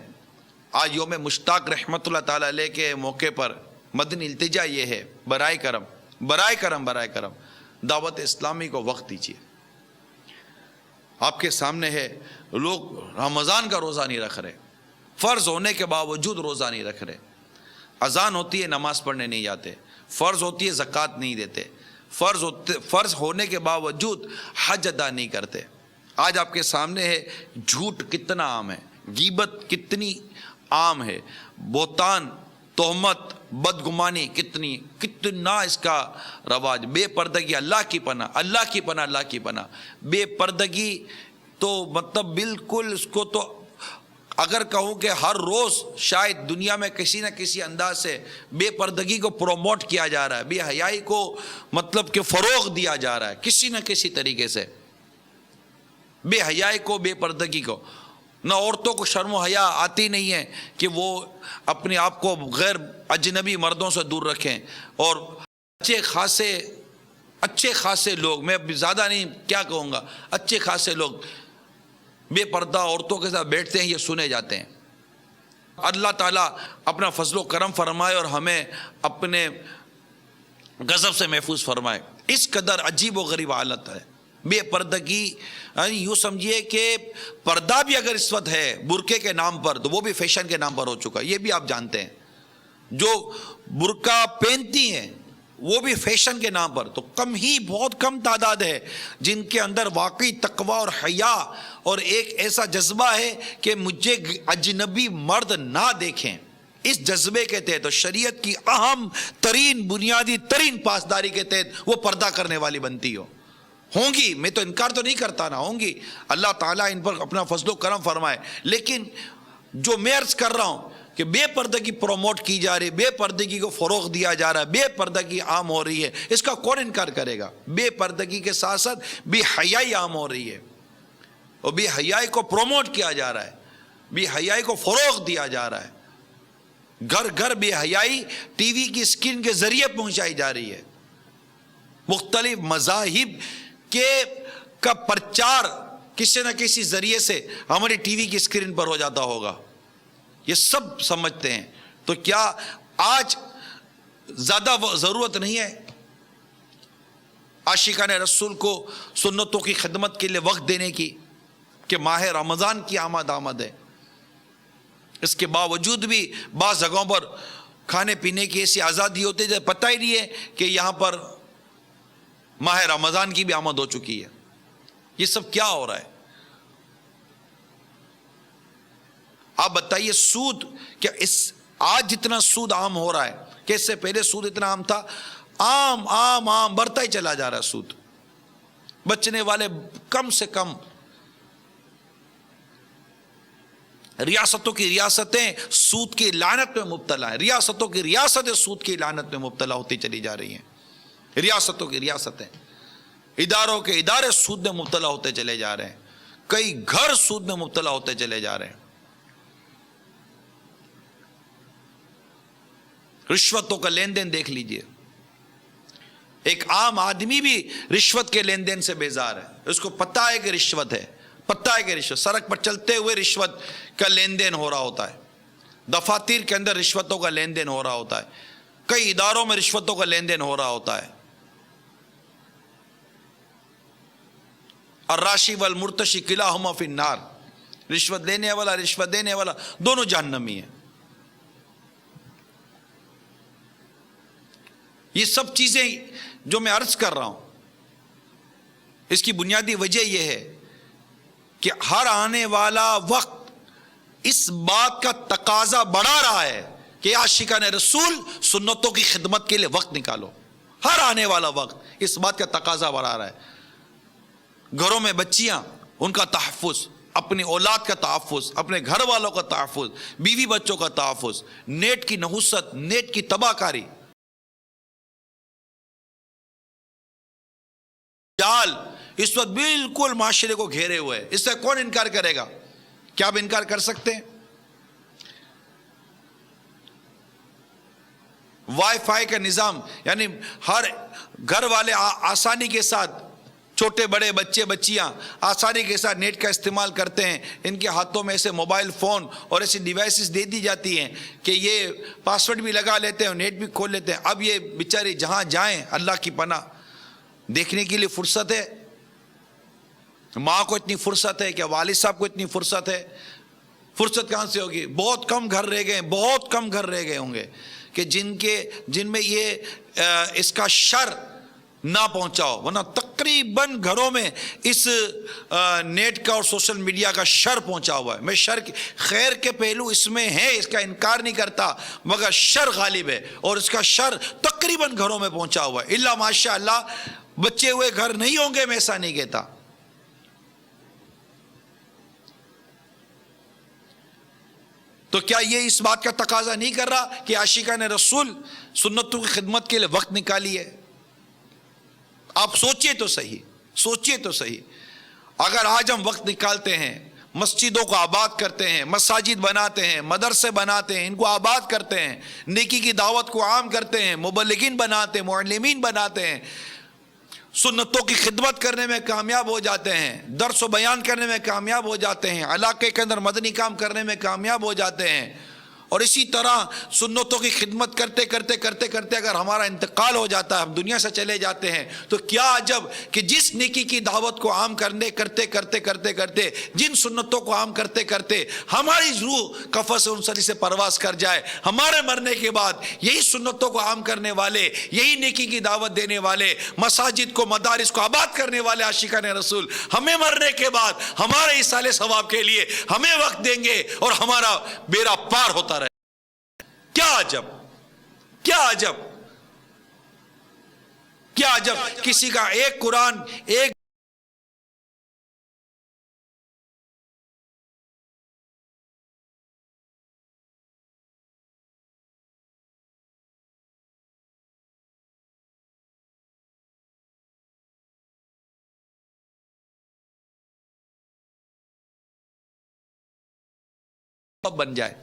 آج یوم مشتاق رحمت اللہ تعالیٰ علیہ کے موقع پر مدنی التجا یہ ہے، برائے کرم دعوت اسلامی کو وقت دیجیے. آپ کے سامنے ہے، لوگ رمضان کا روزہ نہیں رکھ رہے، فرض ہونے کے باوجود روزہ نہیں رکھ رہے، اذان ہوتی ہے نماز پڑھنے نہیں جاتے، فرض ہوتی ہے زکوٰۃ نہیں دیتے، فرض ہونے کے باوجود حج ادا نہیں کرتے. آج آپ کے سامنے ہے جھوٹ کتنا عام ہے، غیبت کتنی عام ہے، بہتان، تہمت، بدگمانی کتنا اس کا رواج، بے پردگی، اللہ کی پناہ، اللہ کی پناہ، اللہ کی پناہ. بے پردگی تو مطلب بالکل اس کو تو اگر کہوں کہ ہر روز شاید دنیا میں کسی نہ کسی انداز سے بے پردگی کو پروموٹ کیا جا رہا ہے، بے حیائی کو مطلب کہ فروغ دیا جا رہا ہے کسی نہ کسی طریقے سے. بے حیائی کو، بے پردگی کو. نہ عورتوں کو شرم و حیا آتی نہیں ہے کہ وہ اپنے آپ کو غیر اجنبی مردوں سے دور رکھیں. اور اچھے خاصے لوگ، میں زیادہ نہیں کیا کہوں گا، اچھے خاصے لوگ بے پردہ عورتوں کے ساتھ بیٹھتے ہیں، یہ سنے جاتے ہیں. اللہ تعالیٰ اپنا فضل و کرم فرمائے اور ہمیں اپنے غضب سے محفوظ فرمائے. اس قدر عجیب و غریب حالت ہے بے پردگی. یوں سمجھیے کہ پردہ بھی اگر اس وقت ہے برقعے کے نام پر تو وہ بھی فیشن کے نام پر ہو چکا ہے. یہ بھی آپ جانتے ہیں. جو برقع پہنتی ہیں وہ بھی فیشن کے نام پر. تو بہت کم تعداد ہے جن کے اندر واقعی تقوی اور حیا اور ایک ایسا جذبہ ہے کہ مجھے اجنبی مرد نہ دیکھیں. اس جذبے کے تحت شریعت کی اہم ترین بنیادی ترین پاسداری کے تحت وہ پردہ کرنے والی بنتی ہوں گی. میں تو انکار تو نہیں کرتا، نہ ہوں گی. اللہ تعالیٰ ان پر اپنا فضل و کرم فرمائے. لیکن جو میں عرض کر رہا ہوں کہ بے پردگی پروموٹ کی جا رہی ہے، بے پردگی کو فروغ دیا جا رہا ہے، بے پردگی عام ہو رہی ہے، اس کا کون انکار کرے گا؟ بے پردگی کے ساتھ ساتھ بے حیائی عام ہو رہی ہے اور بے حیائی کو پروموٹ کیا جا رہا ہے، بے حیائی کو فروغ دیا جا رہا ہے. گھر گھر بے حیائی ٹی وی کی اسکرین کے ذریعے پہنچائی جا رہی ہے. مختلف مذاہب کا پرچار کسی نہ کسی ذریعے سے ہماری ٹی وی کی اسکرین پر ہو جاتا ہوگا. یہ سب سمجھتے ہیں. تو کیا آج زیادہ ضرورت نہیں ہے عاشقان رسول کو سنتوں کی خدمت کے لیے وقت دینے کی کہ ماہ رمضان کی آمد ہے؟ اس کے باوجود بھی بعض جگہوں پر کھانے پینے کی ایسی آزادی ہوتی ہے جیسے پتہ ہی نہیں ہے کہ یہاں پر ماہ رمضان کی بھی آمد ہو چکی ہے. یہ سب کیا ہو رہا ہے؟ آپ بتائیے. سود کیا آج جتنا سود عام ہو رہا ہے کہ اس سے پہلے سود اتنا عام تھا؟ عام بڑھتا ہی چلا جا رہا ہے سود. بچنے والے کم سے کم. ریاستوں کی ریاستیں سود کی لعنت میں مبتلا ہیں. ریاستوں کی ریاستیں سود کی لعنت میں مبتلا ہوتی چلی جا رہی ہیں. ریاستوں کی ریاستیں، اداروں کے ادارے سود میں مبتلا ہوتے چلے جا رہے ہیں. کئی گھر سود میں مبتلا ہوتے چلے جا رہے ہیں. رشوتوں کا لین دین دیکھ لیجئے. ایک عام آدمی بھی رشوت کے لین دین سے بیزار ہے. اس کو پتہ ہے کہ رشوت ہے، پتہ ہے کہ رشوت، سڑک پر چلتے ہوئے رشوت کا لین دین ہو رہا ہوتا ہے. دفاتر کے اندر رشوتوں کا لین دین ہو رہا ہوتا ہے. کئی اداروں میں رشوتوں کا لین دین ہو رہا ہوتا ہے. الراشی والمرتشی کلاہما فی النار. رشوت لینے والا، رشوت دینے والا دونوں جہنمی ہیں. یہ سب چیزیں جو میں عرض کر رہا ہوں اس کی بنیادی وجہ یہ ہے کہ ہر آنے والا وقت اس بات کا تقاضا بڑھا رہا ہے کہ عاشقان رسول سنتوں کی خدمت کے لیے وقت نکالو. ہر آنے والا وقت اس بات کا تقاضا بڑھا رہا ہے. گھروں میں بچیاں، ان کا تحفظ، اپنی اولاد کا تحفظ، اپنے گھر والوں کا تحفظ، بیوی بچوں کا تحفظ، نیٹ کی نحوست، نیٹ کی تباہ کاری، جال اس وقت بالکل معاشرے کو گھیرے ہوئے. اس سے کون انکار کرے گا؟ کیا آپ انکار کر سکتے ہیں؟ وائی فائی کا نظام، یعنی ہر گھر والے آسانی کے ساتھ، چھوٹے بڑے بچے بچیاں آسانی کے ساتھ نیٹ کا استعمال کرتے ہیں. ان کے ہاتھوں میں ایسے موبائل فون اور ایسی ڈیوائسز دے دی جاتی ہیں کہ یہ پاسورڈ بھی لگا لیتے ہیں، نیٹ بھی کھول لیتے ہیں. اب یہ بیچارے جہاں جائیں اللہ کی پناہ دیکھنے کے لیے فرصت ہے؟ ماں کو اتنی فرصت ہے کیا؟ والد صاحب کو اتنی فرصت ہے؟ فرصت کہاں سے ہوگی؟ بہت کم گھر رہ گئے، بہت کم گھر رہ گئے ہوں گے کہ جن میں یہ اس کا شر نہ پہنچاؤ، ورنہ تقریباً گھروں میں اس نیٹ کا اور سوشل میڈیا کا شر پہنچا ہوا ہے۔ میں خیر کے پہلو اس میں ہے، اس کا انکار نہیں کرتا، مگر شر غالب ہے اور اس کا شر تقریباً گھروں میں پہنچا ہوا ہے۔ الا ماشاء اللہ بچے ہوئے گھر نہیں ہوں گے، میں ایسا نہیں کہتا۔ تو کیا یہ اس بات کا تقاضا نہیں کر رہا کہ عاشقان رسول سنتوں کی خدمت کے لیے وقت نکالیے؟ آپ سوچئے تو صحیح، سوچئے تو صحیح۔ اگر آج ہم وقت نکالتے ہیں، مسجدوں کو آباد کرتے ہیں، مساجد بناتے ہیں، مدرسے بناتے ہیں، ان کو آباد کرتے ہیں، نیکی کی دعوت کو عام کرتے ہیں، مبلغین بناتے ہیں، معلمین بناتے ہیں، سنتوں کی خدمت کرنے میں کامیاب ہو جاتے ہیں، درس و بیان کرنے میں کامیاب ہو جاتے ہیں، علاقے کے اندر مدنی کام کرنے میں کامیاب ہو جاتے ہیں، اور اسی طرح سنتوں کی خدمت کرتے کرتے کرتے کرتے اگر ہمارا انتقال ہو جاتا ہے، ہم دنیا سے چلے جاتے ہیں، تو کیا عجب کہ جس نیکی کی دعوت کو عام کرنے کرتے کرتے کرتے کرتے، جن سنتوں کو عام کرتے کرتے ہماری روح کفن سے انصری سے پرواز کر جائے، ہمارے مرنے کے بعد یہی سنتوں کو عام کرنے والے، یہی نیکی کی دعوت دینے والے، مساجد کو مدارس کو آباد کرنے والے عاشقان رسول ہمیں مرنے کے بعد ہمارے ایصال ثواب کے لیے ہمیں وقت دیں گے اور ہمارا بیڑا پار ہوتا رہے۔ کیا عجب، کیا عجب، کیا عجب، کسی کا ایک قرآن ایک بن جائے،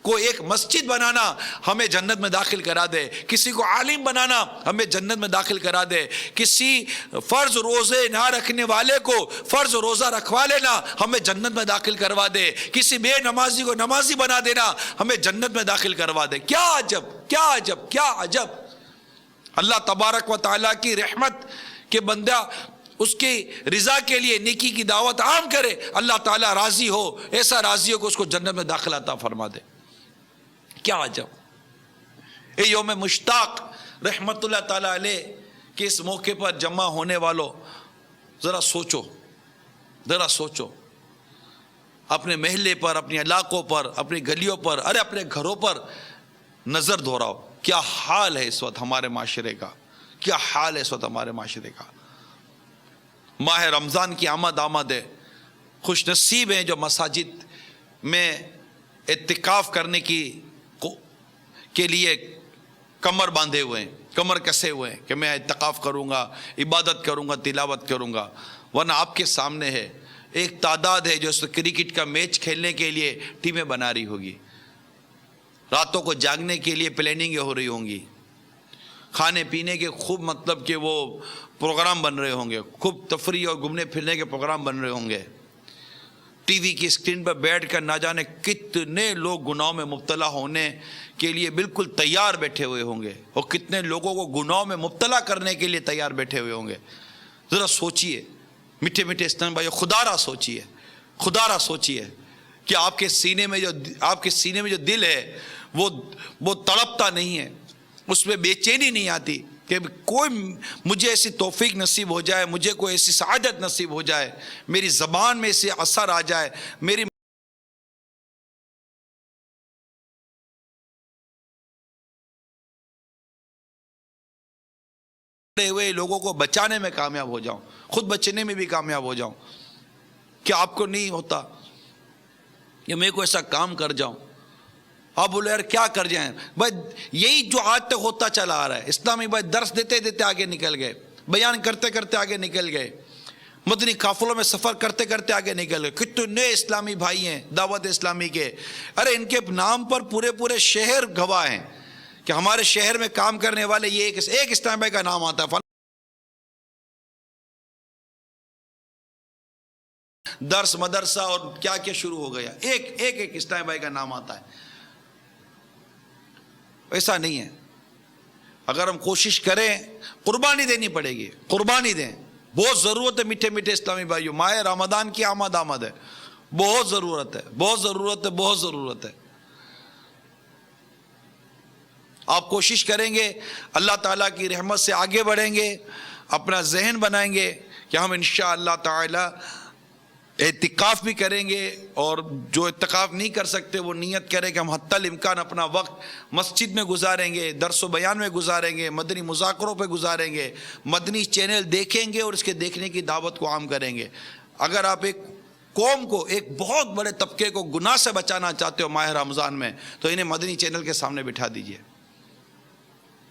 کوئی ایک مسجد بنانا ہمیں جنت میں داخل کرا دے، کسی کو عالم بنانا ہمیں جنت میں داخل کرا دے، کسی فرض روزے نہ رکھنے والے کو فرض روزہ رکھوا لینا ہمیں جنت میں داخل کروا دے، کسی بے نمازی کو نمازی بنا دینا ہمیں جنت میں داخل کروا دے۔ کیا عجب، کیا عجب، کیا عجب۔ اللہ تبارک و تعالیٰ کی رحمت کہ بندہ اس کی رضا کے لیے نیکی کی دعوت عام کرے، اللہ تعالیٰ راضی ہو، ایسا راضی ہو کہ اس کو جنت میں داخل عطا فرما دے۔ کیا عجب۔ اے یوم مشتاق رحمت اللہ تعالیٰ علیہ کہ اس موقع پر جمع ہونے والوں ذرا سوچو، ذرا سوچو، اپنے محلے پر، اپنے علاقوں پر، اپنی گلیوں پر، ارے اپنے گھروں پر نظر دہراؤ، کیا حال ہے اس وقت ہمارے معاشرے کا، کیا حال ہے اس وقت ہمارے معاشرے کا۔ ماہ رمضان کی آمد ہے، خوش نصیب ہیں جو مساجد میں اعتکاف کرنے کے لیے کمر باندھے ہوئے ہیں، کمر کسے ہوئے ہیں کہ میں اعتکاف کروں گا، عبادت کروں گا، تلاوت کروں گا۔ ورنہ آپ کے سامنے ہے ایک تعداد ہے جو کرکٹ کا میچ کھیلنے کے لیے ٹیمیں بنا رہی ہوگی، راتوں کو جاگنے کے لیے پلاننگیں ہو رہی ہوں گی، کھانے پینے کے خوب مطلب کہ وہ پروگرام بن رہے ہوں گے، خوب تفریح اور گھومنے پھرنے کے پروگرام بن رہے ہوں گے، ٹی وی کی اسکرین پر بیٹھ کر نہ جانے کتنے لوگ گناہوں میں مبتلا ہونے کے لیے بالکل تیار بیٹھے ہوئے ہوں گے، اور کتنے لوگوں کو گناہوں میں مبتلا کرنے کے لیے تیار بیٹھے ہوئے ہوں گے۔ ذرا سوچئے میٹھے میٹھے اسلام بھائی، خدا را سوچئے، خدا را سوچئے کہ آپ کے سینے میں جو دل ہے وہ تڑپتا نہیں ہے، اس میں بے چینی نہیں آتی کہ کوئی مجھے ایسی توفیق نصیب ہو جائے، مجھے کوئی ایسی سعادت نصیب ہو جائے، میری زبان میں ایسے اثر آ جائے، میری ہوئے لوگوں کو بچانے میں کامیاب ہو جاؤں، خود بچنے میں بھی کامیاب ہو جاؤں۔ کیا آپ کو نہیں ہوتا کہ میں کوئی ایسا کام کر جاؤں؟ آپ بولے یار کیا کر جائیں بھائی، یہی جو آج تک ہوتا چلا آ رہا ہے۔ اسلامی بھائی درس دیتے دیتے آگے نکل گئے، بیان کرتے کرتے آگے نکل گئے، مدنی قافلوں میں سفر کرتے کرتے آگے نکل گئے۔ کتنے اسلامی بھائی ہیں دعوت اسلامی کے، ارے ان کے نام پر پورے پورے شہر گواہ ہیں کہ ہمارے شہر میں کام کرنے والے یہ ایک اسلامی بھائی کا نام آتا ہے، درس مدرسہ اور کیا کیا شروع ہو گیا، ایک اسلامی بھائی کا نام آتا ہے۔ ایسا نہیں ہے، اگر ہم کوشش کریں قربانی دینی پڑے گی، قربانی دیں، بہت ضرورت ہے میٹھے میٹھے اسلامی بھائیوں، ماہ رمضان کی آمد ہے، بہت ضرورت ہے، بہت ضرورت ہے، بہت ضرورت ہے۔ آپ کوشش کریں گے، اللہ تعالیٰ کی رحمت سے آگے بڑھیں گے، اپنا ذہن بنائیں گے کہ ہم انشاءاللہ تعالیٰ اعتکاف بھی کریں گے، اور جو اعتکاف نہیں کر سکتے وہ نیت کریں کہ ہم حتی الامکان اپنا وقت مسجد میں گزاریں گے، درس و بیان میں گزاریں گے، مدنی مذاکروں پہ گزاریں گے، مدنی چینل دیکھیں گے اور اس کے دیکھنے کی دعوت کو عام کریں گے۔ اگر آپ ایک قوم کو، ایک بہت بڑے طبقے کو گناہ سے بچانا چاہتے ہو ماہ رمضان میں، تو انہیں مدنی چینل کے سامنے بٹھا دیجئے،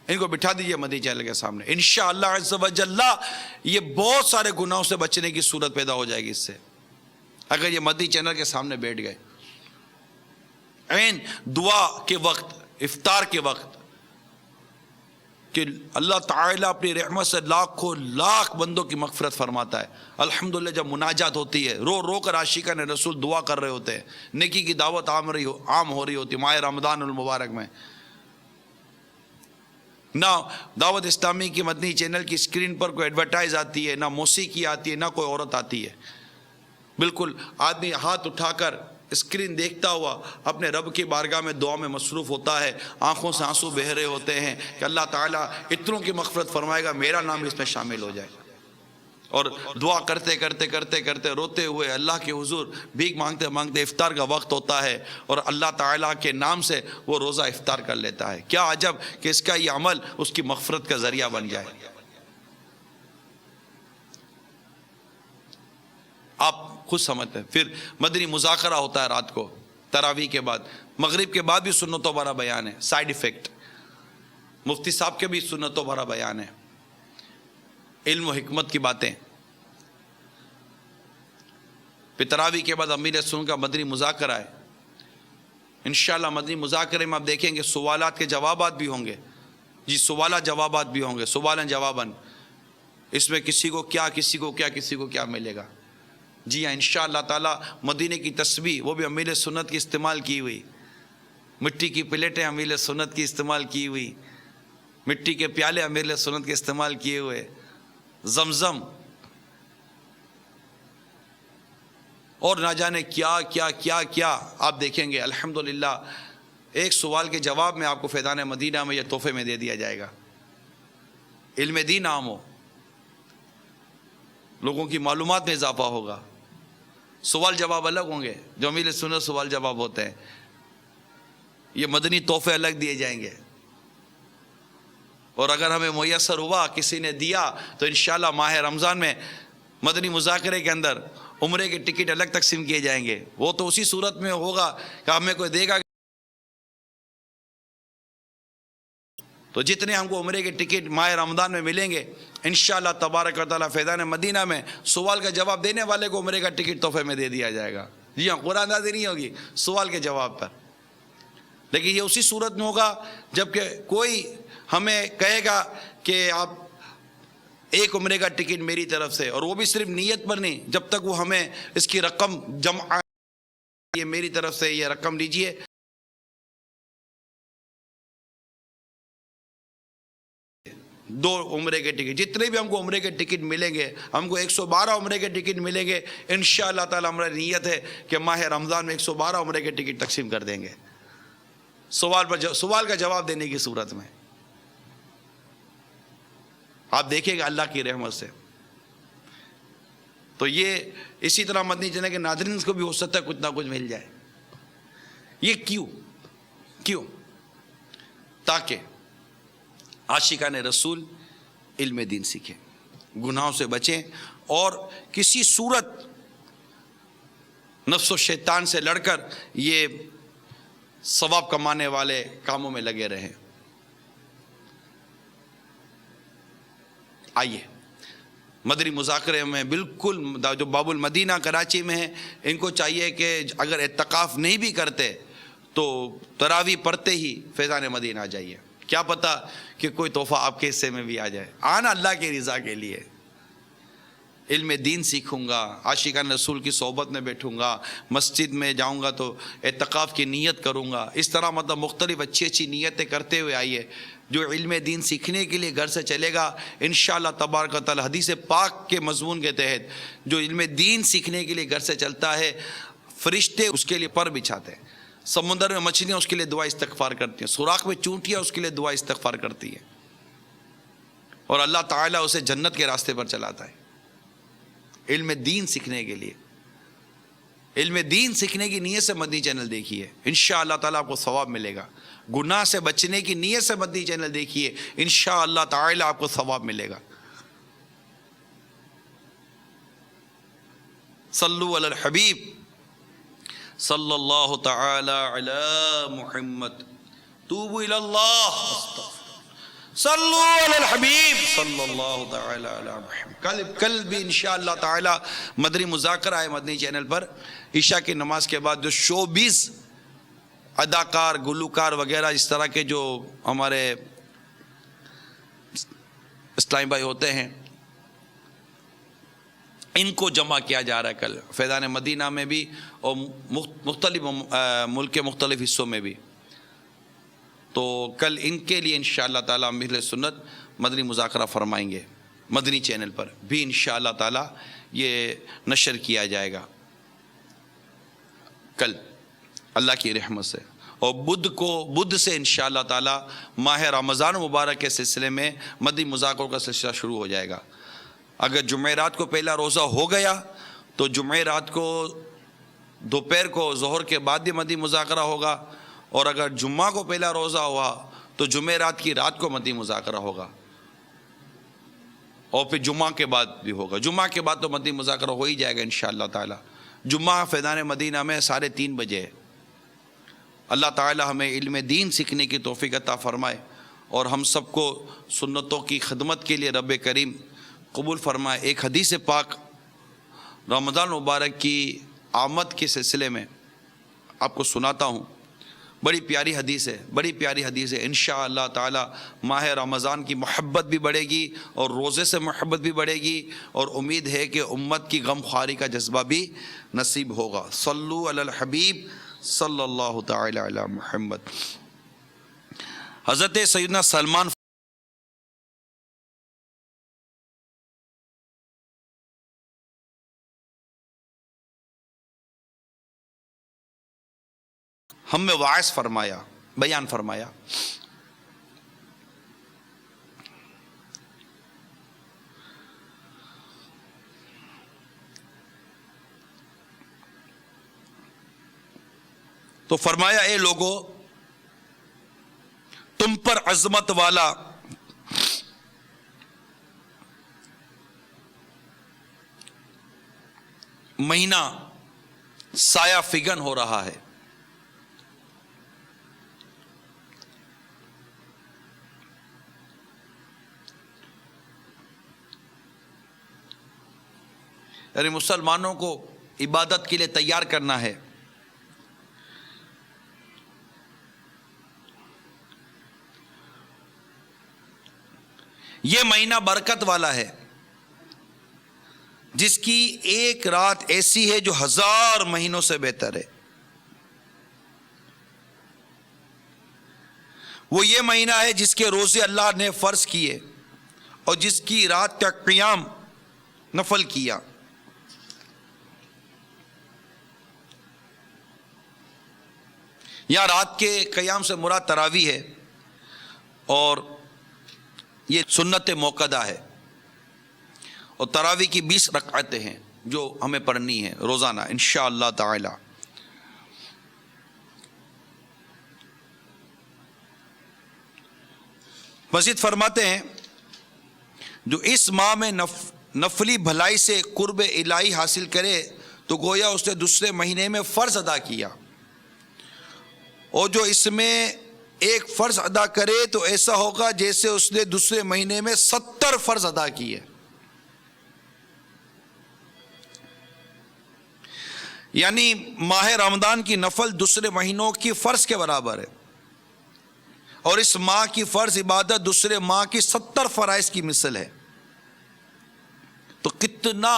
ان کو بٹھا دیجئے مدنی چینل کے سامنے، انشاءاللہ عز و جل یہ بہت سارے گناہوں سے بچنے کی صورت پیدا ہو جائے گی اس سے، اگر یہ مدنی چینل کے سامنے بیٹھ گئے۔ عین دعا کے وقت، افطار کے وقت، کہ اللہ تعالیٰ اپنی رحمت سے لاکھوں لاکھ بندوں کی مغفرت فرماتا ہے۔ الحمدللہ جب مناجات ہوتی ہے، رو رو کر عاشقان رسول دعا کر رہے ہوتے ہیں، نیکی کی دعوت عام ہو رہی ہوتی ہے ماہ رمضان المبارک میں۔ نہ دعوت اسلامی کی مدنی چینل کی اسکرین پر کوئی ایڈورٹائز آتی ہے، نہ موسیقی آتی ہے، نہ کوئی عورت آتی ہے، بالکل آدمی ہاتھ اٹھا کر اسکرین دیکھتا ہوا اپنے رب کی بارگاہ میں دعا میں مصروف ہوتا ہے، آنکھوں سے آنسو بہہ رہے ہوتے ہیں کہ اللہ تعالیٰ اتنوں کی مغفرت فرمائے گا، میرا نام اس میں شامل ہو جائے، اور دعا کرتے کرتے کرتے کرتے روتے ہوئے اللہ کے حضور بھیک مانگتے مانگتے افطار کا وقت ہوتا ہے، اور اللہ تعالیٰ کے نام سے وہ روزہ افطار کر لیتا ہے۔ کیا عجب کہ اس کا یہ عمل اس کی مغفرت کا ذریعہ بن جائے۔ آپ خود سمجھتے ہیں۔ پھر مدنی مذاکرہ ہوتا ہے رات کو تراویح کے بعد، مغرب کے بعد بھی سنتوں بھرا بیان ہے، سائیڈ ایفیکٹ، مفتی صاحب کے بھی سنتوں بھرا بیان ہے، علم و حکمت کی باتیں۔ پھر تراویح کے بعد امیر سنت کا مدنی مذاکرہ ہے، انشاءاللہ مدنی مذاکرے میں آپ دیکھیں گے سوالات کے جوابات بھی ہوں گے، جی سوالات جوابات بھی ہوں گے، سوالن جواباً، اس میں کسی کو کیا کسی کو کیا کسی کو کیا ملے گا۔ جی ہاں انشاءاللہ تعالیٰ مدینے کی تسبیح وہ بھی امیر سنت کی استعمال کی ہوئی، مٹی کی پلیٹیں امیر سنت کی استعمال کی ہوئی، مٹی کے پیالے امیر سنت کے استعمال کیے ہوئے، زمزم، اور نہ جانے کیا کیا کیا کیا آپ دیکھیں گے۔ الحمدللہ ایک سوال کے جواب میں آپ کو فیضان مدینہ میں یہ تحفے میں دے دیا جائے گا، علم دین عام ہو، لوگوں کی معلومات میں اضافہ ہوگا، سوال جواب الگ ہوں گے، جو امیر سنت سوال جواب ہوتے ہیں، یہ مدنی تحفے الگ دیے جائیں گے، اور اگر ہمیں میسر ہوا کسی نے دیا تو انشاءاللہ ماہ رمضان میں مدنی مذاکرے کے اندر عمرے کے ٹکٹ الگ تقسیم کیے جائیں گے۔ وہ تو اسی صورت میں ہوگا کہ ہمیں کوئی دے گا، تو جتنے ہم کو عمرے کے ٹکٹ ماہ رمضان میں ملیں گے انشاءاللہ تبارک و تعالیٰ فیضان مدینہ میں سوال کا جواب دینے والے کو عمرے کا ٹکٹ تحفے میں دے دیا جائے گا۔ جی ہاں قرآن اندازی نہیں ہوگی سوال کے جواب پر، لیکن یہ اسی صورت میں ہوگا جب کہ کوئی ہمیں کہے گا کہ آپ ایک عمرے کا ٹکٹ میری طرف سے، اور وہ بھی صرف نیت پر نہیں، جب تک وہ ہمیں اس کی رقم جمع، یہ میری طرف سے یہ رقم لیجئے، دو عمرے کے ٹکٹ، جتنے بھی ہم کو عمرے کے ٹکٹ ملیں گے، ہم کو 112 عمرے کے ٹکٹ ملیں گے انشاءاللہ تعالی۔ ہماری نیت ہے کہ ماہ رمضان میں 112 عمرے کے ٹکٹ تقسیم کر دیں گے، سوال کا جواب دینے کی صورت میں۔ آپ دیکھیں گے اللہ کی رحمت سے۔ تو یہ اسی طرح مدنی چینل کے ناظرین کو بھی ہو سکتا ہے کچھ نہ کچھ مل جائے۔ یہ کیوں؟ تاکہ عاشقان رسول علم دین سیکھیں، گناہوں سے بچیں، اور کسی صورت نفس و شیطان سے لڑ کر یہ ثواب کمانے والے کاموں میں لگے رہیں۔ آئیے مدنی مذاکرے میں بالکل جو باب المدینہ کراچی میں ہیں، ان کو چاہیے کہ اگر اعتکاف نہیں بھی کرتے تو تراویح پڑھتے ہی فیضان مدینہ آ جائیے، کیا پتہ کہ کوئی تحفہ آپ کے حصے میں بھی آ جائے۔ آنا اللہ کی رضا کے لیے، علم دین سیکھوں گا، عاشقان رسول کی صحبت میں بیٹھوں گا، مسجد میں جاؤں گا تو اعتکاف کی نیت کروں گا، اس طرح مطلب مختلف اچھی نیتیں کرتے ہوئے آئیے۔ جو علم دین سیکھنے کے لیے گھر سے چلے گا انشاءاللہ تبارک و تعالی، حدیث پاک کے مضمون کے تحت جو علم دین سیکھنے کے لیے گھر سے چلتا ہے، فرشتے اس کے لیے پر بچھاتے ہیں، سمندر میں مچھلیاں اس کے لیے دعا استغفار کرتی ہیں، سوراخ میں چونٹیاں اس کے لیے دعا استغفار کرتی ہیں، اور اللہ تعالیٰ اسے جنت کے راستے پر چلاتا ہے علم دین سیکھنے کے لیے۔ علم دین سیکھنے کی نیت سے مدنی چینل دیکھیے، انشاءاللہ تعالیٰ آپ کو ثواب ملے گا۔ گناہ سے بچنے کی نیت سے مدنی چینل دیکھیے، انشاءاللہ تعالیٰ آپ کو ثواب ملے گا۔ صلو علی الحبیب صلی اللہ تعالی علی محمد، توبوا الی اللہ، صلو علی الحبیب صلی اللہ تعالی علی محمد۔ کل بھی انشاءاللہ تعالی مدنی مذاکرہ ہے مدنی چینل پر، عشاء کی نماز کے بعد جو شوبیز اداکار، گلوکار وغیرہ اس طرح کے جو ہمارے اسلامی بھائی ہوتے ہیں، ان کو جمع کیا جا رہا ہے کل فیضان مدینہ میں بھی اور مختلف ملک کے مختلف حصوں میں بھی۔ تو کل ان کے لیے انشاءاللہ تعالیٰ اہل سنت مدنی مذاکرہ فرمائیں گے، مدنی چینل پر بھی انشاءاللہ تعالیٰ یہ نشر کیا جائے گا کل اللہ کی رحمت سے۔ اور بدھ سے انشاءاللہ تعالیٰ ماہ رمضان مبارک کے سلسلے میں مدنی مذاکروں کا سلسلہ شروع ہو جائے گا۔ اگر جمعرات کو پہلا روزہ ہو گیا تو جمعرات کو دوپہر کو ظہر کے بعد بھی مدنی مذاکرہ ہوگا، اور اگر جمعہ کو پہلا روزہ ہوا تو جمعرات کی رات کو مدنی مذاکرہ ہوگا، اور پھر جمعہ کے بعد بھی ہوگا۔ جمعہ کے بعد تو مدنی مذاکرہ ہو ہی جائے گا انشاءاللہ تعالی۔ جمعہ فیضان مدینہ میں 3:30 بجے ہے۔ اللہ تعالی ہمیں علم دین سیکھنے کی توفیق عطا فرمائے، اور ہم سب کو سنتوں کی خدمت کے لیے رب کریم قبول فرمائے۔ ایک حدیث پاک رمضان مبارک کی آمد کے سلسلے میں آپ کو سناتا ہوں، بڑی پیاری حدیث ہے، بڑی پیاری حدیث ہے۔ انشاءاللہ تعالی ماہ رمضان کی محبت بھی بڑھے گی اور روزے سے محبت بھی بڑھے گی، اور امید ہے کہ امت کی غم خواری کا جذبہ بھی نصیب ہوگا۔ صلو علی الحبیب صلی اللہ تعالی علی محمد۔ حضرت سیدنا سلمان ہم میں واعظ فرمایا، بیان فرمایا، تو فرمایا اے لوگو، تم پر عظمت والا مہینہ سایہ فگن ہو رہا ہے۔ یعنی مسلمانوں کو عبادت کے لیے تیار کرنا ہے۔ یہ مہینہ برکت والا ہے، جس کی ایک رات ایسی ہے جو 1000 مہینوں سے بہتر ہے۔ وہ یہ مہینہ ہے جس کے روزے اللہ نے فرض کیے اور جس کی رات کا قیام نفل کیا۔ یہاں رات کے قیام سے مراد تراویح ہے، اور یہ سنت موقدہ ہے، اور تراویح کی 20 رکعتیں ہیں جو ہمیں پڑھنی ہے روزانہ انشاءاللہ تعالی۔ مزید فرماتے ہیں جو اس ماہ میں نفلی بھلائی سے قرب الہی حاصل کرے تو گویا اس نے دوسرے مہینے میں فرض ادا کیا، اور جو اس میں ایک فرض ادا کرے تو ایسا ہوگا جیسے اس نے دوسرے مہینے میں 70 فرض ادا کیے۔ یعنی ماہ رمضان کی نفل دوسرے مہینوں کی فرض کے برابر ہے، اور اس ماہ کی فرض عبادت دوسرے ماہ کی 70 فرائض کی مثل ہے۔ تو کتنا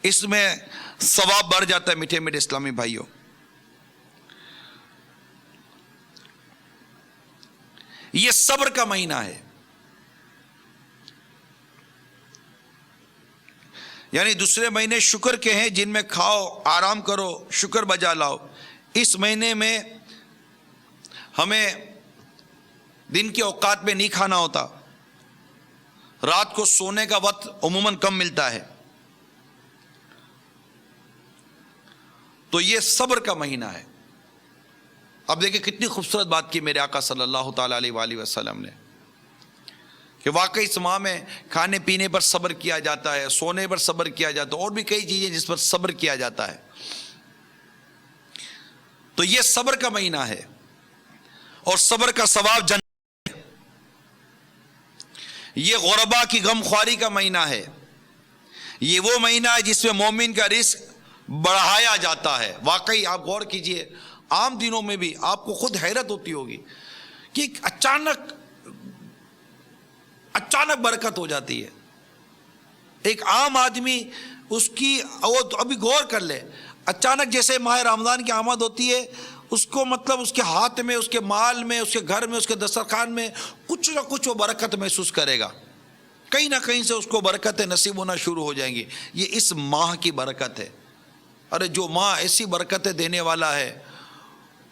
اس میں ثواب بڑھ جاتا ہے میٹھے میٹھے اسلامی بھائیوں۔ یہ صبر کا مہینہ ہے، یعنی دوسرے مہینے شکر کے ہیں جن میں کھاؤ، آرام کرو، شکر بجا لاؤ۔ اس مہینے میں ہمیں دن کے اوقات میں نہیں کھانا ہوتا، رات کو سونے کا وقت عموماً کم ملتا ہے، تو یہ صبر کا مہینہ ہے۔ اب دیکھیں کتنی خوبصورت بات کی میرے آقا صلی اللہ تعالیٰ علیہ وآلہ وسلم نے، کہ واقعی اس ماہ میں کھانے پینے پر صبر کیا جاتا ہے، سونے پر صبر کیا جاتا ہے، اور بھی کئی چیزیں جس پر صبر کیا جاتا ہے۔ تو یہ صبر کا مہینہ ہے، اور صبر کا ثواب جنت ہے۔ یہ غربا کی غم خواری کا مہینہ ہے، یہ وہ مہینہ ہے جس میں مومن کا رزق بڑھایا جاتا ہے۔ واقعی آپ غور کیجئے، عام دنوں میں بھی آپ کو خود حیرت ہوتی ہوگی کہ اچانک برکت ہو جاتی ہے۔ ایک عام آدمی اس کی ابھی غور کر لے، اچانک جیسے ماہ رمضان کی آمد ہوتی ہے، اس کو مطلب اس کے ہاتھ میں، اس کے مال میں، اس کے گھر میں، اس کے دسترخوان میں کچھ نہ کچھ وہ برکت محسوس کرے گا، کہیں نہ کہیں سے اس کو برکتیں نصیب ہونا شروع ہو جائیں گی۔ یہ اس ماہ کی برکت ہے۔ ارے جو ماہ ایسی برکتیں دینے والا ہے،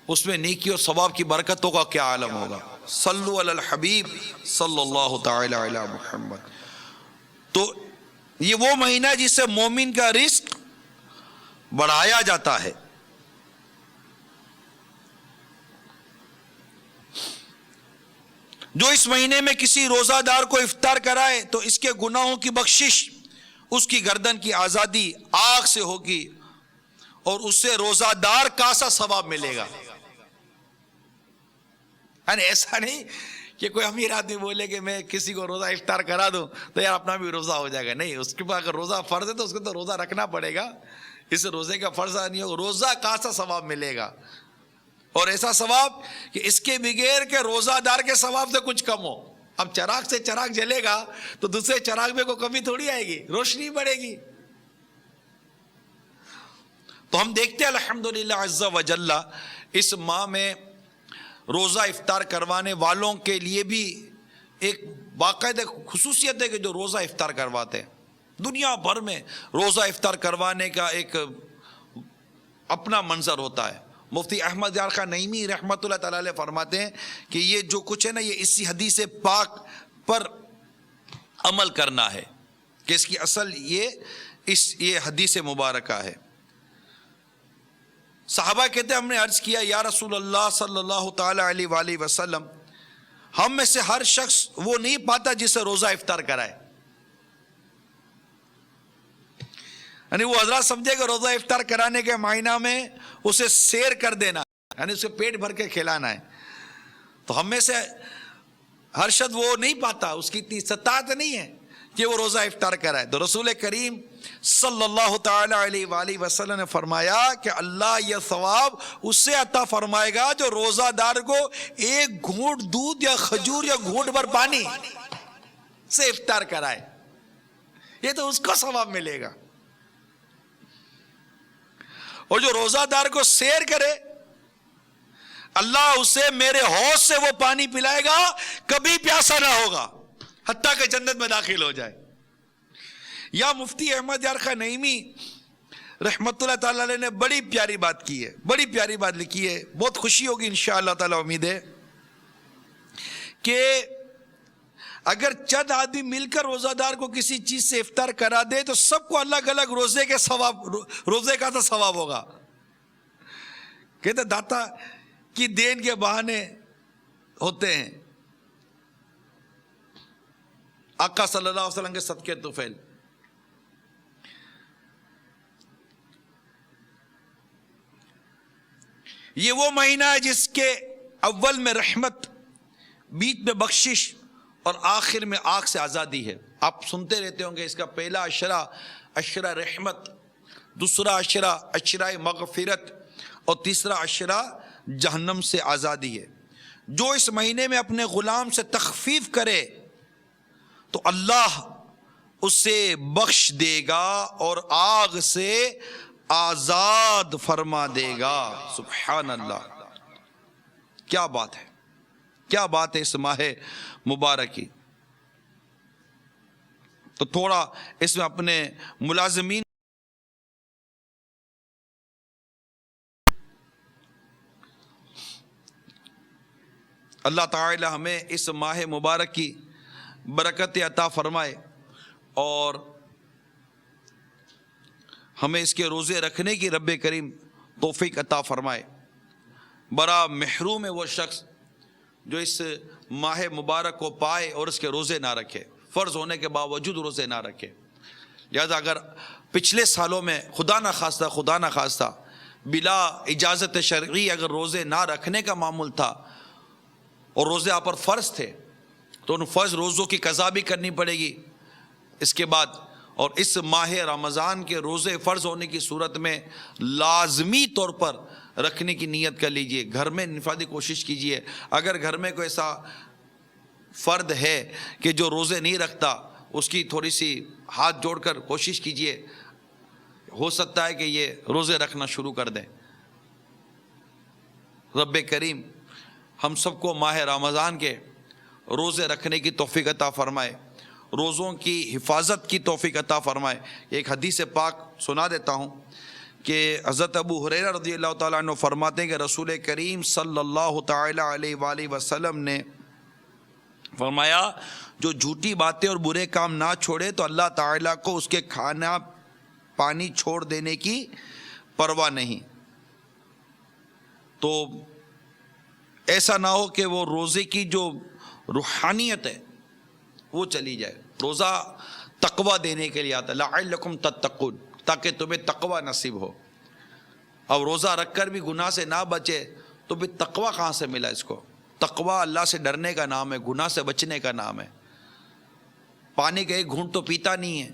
اس میں نیکی اور ثواب کی برکتوں کا کیا عالم ہوگا۔ صلو علی الحبیب صلی اللہ تعالی علی محمد۔ تو یہ وہ مہینہ جس سے مومن کا رزق بڑھایا جاتا ہے۔ جو اس مہینے میں کسی روزہ دار کو افطار کرائے تو اس کے گناہوں کی بخشش، اس کی گردن کی آزادی آگ سے ہوگی، اور اس سے روزہ دار کا سا ثواب ملے گا۔ یعنی ایسا نہیں کہ کوئی امیر آدمی بولے کہ میں کسی کو روزہ افطار کرا دوں تو یار اپنا بھی روزہ ہو جائے گا، نہیں، اس کے بعد اگر روزہ فرض ہے تو اس کو تو روزہ رکھنا پڑے گا۔ اس روزے کا فرض نہیں ہوگا، روزہ کا سا ثواب ملے گا، اور ایسا ثواب کہ اس کے بغیر کے روزہ دار کے ثواب سے کچھ کم ہو۔ اب چراغ سے چراغ جلے گا تو دوسرے چراغ میں کوئی کمی تھوڑی آئے گی، روشنی بڑھے گی۔ تو ہم دیکھتے ہیں الحمدللہ عز و جل اس ماہ میں روزہ افطار کروانے والوں کے لیے بھی ایک باقاعدہ خصوصیت ہے کہ جو روزہ افطار کرواتے ہیں۔ دنیا بھر میں روزہ افطار کروانے کا ایک اپنا منظر ہوتا ہے۔ مفتی احمد یار خان نعیمی رحمۃ اللہ تعالی علیہ فرماتے ہیں کہ یہ جو کچھ ہے نا، یہ اسی حدیث پاک پر عمل کرنا ہے، کہ اس کی اصل یہ حدیث مبارکہ ہے۔ صحابہ کہتے ہیں ہم نے عرض کیا یا رسول اللہ صلی اللہ تعالی علیہ وآلہ وسلم، ہم میں سے ہر شخص وہ نہیں پاتا جسے روزہ افطار کرائے۔ یعنی وہ حضرات سمجھے کہ روزہ افطار کرانے کے معنی میں اسے سیر کر دینا، یعنی اسے پیٹ بھر کے کھلانا ہے۔ تو ہم میں سے ہر شخص وہ نہیں پاتا، اس کی اتنی استطاعت نہیں ہے کہ وہ روزہ افطار کرائے۔ تو رسول کریم صلی اللہ تعالی علیہ وآلہ وسلم نے فرمایا کہ اللہ یہ ثواب اس سے عطا فرمائے گا جو روزہ دار کو ایک گھونٹ دودھ یا کھجور یا گھونٹ بھر پانی سے افطار کرائے، یہ تو اس کو ثواب ملے گا۔ اور جو روزہ دار کو سیر کرے، اللہ اسے میرے حوض سے وہ پانی پلائے گا، کبھی پیاسا نہ ہوگا حتیٰ کہ جنت میں داخل ہو جائے۔ یا مفتی احمد یار خان نعیمی رحمت اللہ تعالی علیہ نے بڑی پیاری بات کی ہے، بڑی پیاری بات لکھی ہے، بہت خوشی ہوگی انشاءاللہ تعالی، امید ہے کہ اگر چند آدمی مل کر روزہ دار کو کسی چیز سے افطار کرا دے تو سب کو الگ الگ روزے کا تو ثواب ہوگا۔ کہتے داتا کی دین کے بہانے ہوتے ہیں، آقا صلی اللہ علیہ وسلم کے صدقے طفیل۔ یہ وہ مہینہ ہے جس کے اول میں رحمت، بیچ میں بخشش اور آخر میں آگ سے آزادی ہے۔ آپ سنتے رہتے ہوں گے اس کا پہلا عشرہ عشرہ رحمت، دوسرا عشرہ عشرہ مغفرت، اور تیسرا عشرہ جہنم سے آزادی ہے۔ جو اس مہینے میں اپنے غلام سے تخفیف کرے تو اللہ اسے بخش دے گا اور آگ سے آزاد فرما دے گا۔ سبحان اللہ، کیا بات ہے، کیا بات ہے اس ماہ مبارک کی۔ تو تھوڑا اس میں اپنے ملازمین اللہ تعالی ہمیں اس ماہ مبارک کی برکت عطا فرمائے اور ہمیں اس کے روزے رکھنے کی رب کریم توفیق عطا فرمائے۔ بڑا محروم ہے وہ شخص جو اس ماہ مبارک کو پائے اور اس کے روزے نہ رکھے، فرض ہونے کے باوجود روزے نہ رکھے۔ لہذا اگر پچھلے سالوں میں خدا نہ خواستہ بلا اجازت شرعی اگر روزے نہ رکھنے کا معمول تھا اور روزے آپ پر فرض تھے تو ان فرض روزوں کی قضا بھی کرنی پڑے گی اس کے بعد، اور اس ماہ رمضان کے روزے فرض ہونے کی صورت میں لازمی طور پر رکھنے کی نیت کر لیجئے۔ گھر میں انفرادی کوشش کیجئے، اگر گھر میں کوئی ایسا فرد ہے کہ جو روزے نہیں رکھتا اس کی تھوڑی سی ہاتھ جوڑ کر کوشش کیجئے، ہو سکتا ہے کہ یہ روزے رکھنا شروع کر دیں۔ رب کریم ہم سب کو ماہ رمضان کے روزے رکھنے کی توفیق عطا فرمائے، روزوں کی حفاظت کی توفیق عطا فرمائے۔ ایک حدیث پاک سنا دیتا ہوں کہ حضرت ابو ہریرہ رضی اللہ تعالیٰ عنہ فرماتے ہیں کہ رسول کریم صلی اللہ تعالیٰ علیہ وآلہ وسلم نے فرمایا جو جھوٹی باتیں اور برے کام نہ چھوڑے تو اللہ تعالیٰ کو اس کے کھانا پانی چھوڑ دینے کی پرواہ نہیں۔ تو ایسا نہ ہو کہ وہ روزے کی جو روحانیت ہے وہ چلی جائے۔ روزہ تقوی دینے کے لیے آتا ہے، لعلکم تتقون، تاکہ تمہیں تقوی نصیب ہو۔ اب روزہ رکھ کر بھی گناہ سے نہ بچے تو بھی تقوی کہاں سے ملا اس کو؟ تقوی اللہ سے ڈرنے کا نام ہے، گناہ سے بچنے کا نام ہے۔ پانی کا ایک گھونٹ تو پیتا نہیں ہے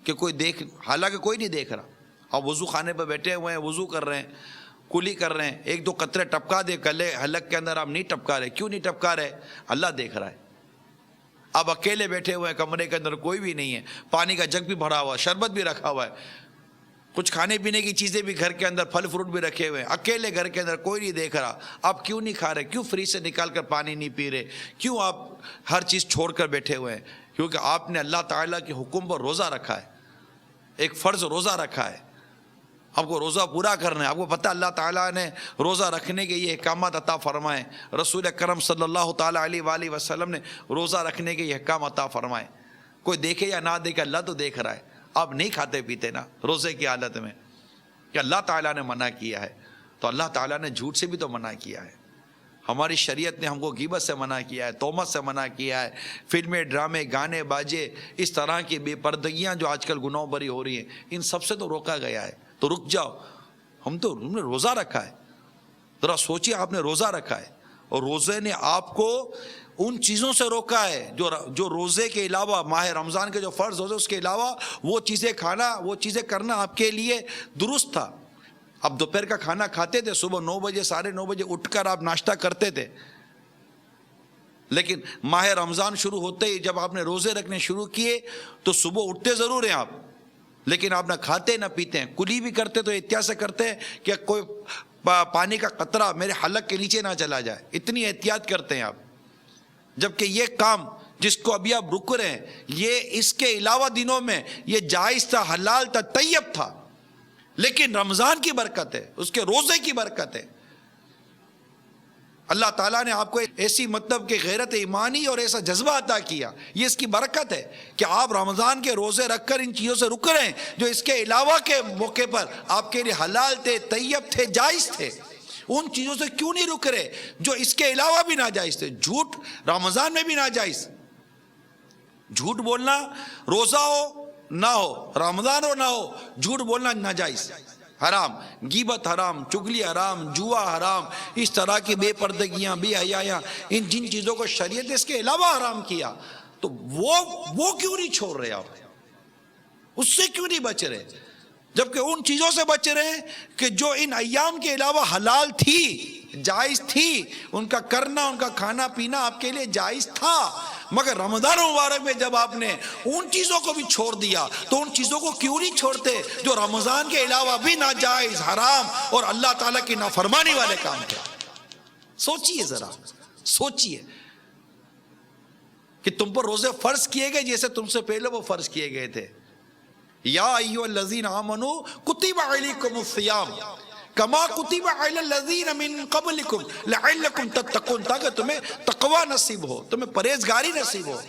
کہ کوئی دیکھ، حالانکہ کوئی نہیں دیکھ رہا۔ اب وضو خانے پہ بیٹھے ہوئے ہیں، وضو کر رہے ہیں، کلی کر رہے ہیں، ایک دو قطرے ٹپکا دے گلے حلق کے اندر، آپ نہیں ٹپکا رہے، کیوں نہیں ٹپکا رہے؟ اللہ دیکھ رہا ہے۔ اب اکیلے بیٹھے ہوئے ہیں، کمرے کے اندر کوئی بھی نہیں ہے، پانی کا جگ بھی بھرا ہوا ہے، شربت بھی رکھا ہوا ہے، کچھ کھانے پینے کی چیزیں بھی گھر کے اندر، پھل فروٹ بھی رکھے ہوئے ہیں، اکیلے گھر کے اندر کوئی نہیں دیکھ رہا۔ آپ کیوں نہیں کھا رہے؟ کیوں فریج سے نکال کر پانی نہیں پی رہے؟ کیوں آپ ہر چیز چھوڑ کر بیٹھے ہوئے ہیں؟ کیونکہ آپ نے اللہ تعالیٰ کے حکم پر روزہ رکھا ہے، ایک فرض روزہ رکھا ہے، آپ کو روزہ پورا کرنا ہے۔ آپ کو پتہ اللہ تعالیٰ نے روزہ رکھنے کے یہ احکامات عطا فرمائے، رسول اکرم صلی اللہ تعالیٰ علیہ وآلہ وسلم نے روزہ رکھنے کے یہ احکام عطا فرمائے۔ کوئی دیکھے یا نہ دیکھے، اللہ تو دیکھ رہا ہے۔ آپ نہیں کھاتے پیتے نا روزے کی حالت میں، کہ اللہ تعالیٰ نے منع کیا ہے، تو اللہ تعالیٰ نے جھوٹ سے بھی تو منع کیا ہے۔ ہماری شریعت نے ہم کو غیبت سے منع کیا ہے، تہمت سے منع کیا ہے، فلمیں، ڈرامے، گانے باجے، اس طرح کی بے پردگیاں جو آج کل گناہوں بری ہو رہی ہیں، ان سب سے تو روکا گیا ہے۔ تو رک جاؤ، ہم نے روزہ رکھا ہے، ذرا سوچیے، آپ نے روزہ رکھا ہے اور روزے نے آپ کو ان چیزوں سے روکا ہے جو روزے کے علاوہ، ماہ رمضان کے جو فرض روزے اس کے علاوہ وہ چیزیں کھانا، وہ چیزیں کرنا آپ کے لیے درست تھا۔ اب دوپہر کا کھانا کھاتے تھے، صبح 9 بجے 9:30 بجے اٹھ کر آپ ناشتہ کرتے تھے، لیکن ماہ رمضان شروع ہوتے ہی جب آپ نے روزے رکھنے شروع کیے تو صبح اٹھتے ضرور ہیں آپ، لیکن آپ نہ کھاتے نہ پیتے ہیں، کلی بھی کرتے تو احتیاط سے کرتے ہیں کہ کوئی پانی کا قطرہ میرے حلق کے نیچے نہ چلا جائے، اتنی احتیاط کرتے ہیں آپ۔ جبکہ یہ کام جس کو ابھی آپ رک رہے ہیں، یہ اس کے علاوہ دنوں میں یہ جائز تھا، حلال تھا، طیب تھا، لیکن رمضان کی برکت ہے، اس کے روزے کی برکت ہے۔ اللہ تعالیٰ نے آپ کو ایسی مطلب کہ غیرت ایمانی اور ایسا جذبہ عطا کیا، یہ اس کی برکت ہے کہ آپ رمضان کے روزے رکھ کر ان چیزوں سے رک رہے ہیں جو اس کے علاوہ کے موقع پر آپ کے لیے حلال تھے، طیب تھے، جائز تھے۔ ان چیزوں سے کیوں نہیں رک رہے جو اس کے علاوہ بھی ناجائز تھے؟ جھوٹ رمضان میں بھی ناجائز، جھوٹ بولنا، روزہ ہو نہ ہو، رمضان ہو نہ ہو، جھوٹ بولنا ناجائز، حرام، غیبت حرام، چگلی حرام، جوا حرام، اس طرح کی بے پردگیاں، بے حیائیاں، ان جن چیزوں کو شریعت نے اس کے علاوہ حرام کیا، تو وہ کیوں نہیں چھوڑ رہے آپ؟ اس سے کیوں نہیں بچ رہے؟ جبکہ ان چیزوں سے بچ رہے ہیں کہ جو ان ایام کے علاوہ حلال تھی، جائز تھی، ان کا کرنا، ان کا کھانا پینا آپ کے لیے جائز تھا، مگر رمضان مبارک میں جب آپ نے ان چیزوں کو بھی چھوڑ دیا تو ان چیزوں کو کیوں نہیں چھوڑتے جو رمضان کے علاوہ بھی ناجائز، حرام اور اللہ تعالیٰ کی نافرمانی والے کام تھے؟ سوچئے، ذرا سوچئے کہ تم پر روزے فرض کیے گئے جیسے تم سے پہلے وہ فرض کیے گئے تھے۔ یا ایھا الذین آمنوا کتب علیکم الصیام، کما کتب علی الذین من قبلکم لعلکم تتقون، تاکہ تمہیں تقوی نصیب ہو، تمہیں پرہیزگاری نصیب ہو.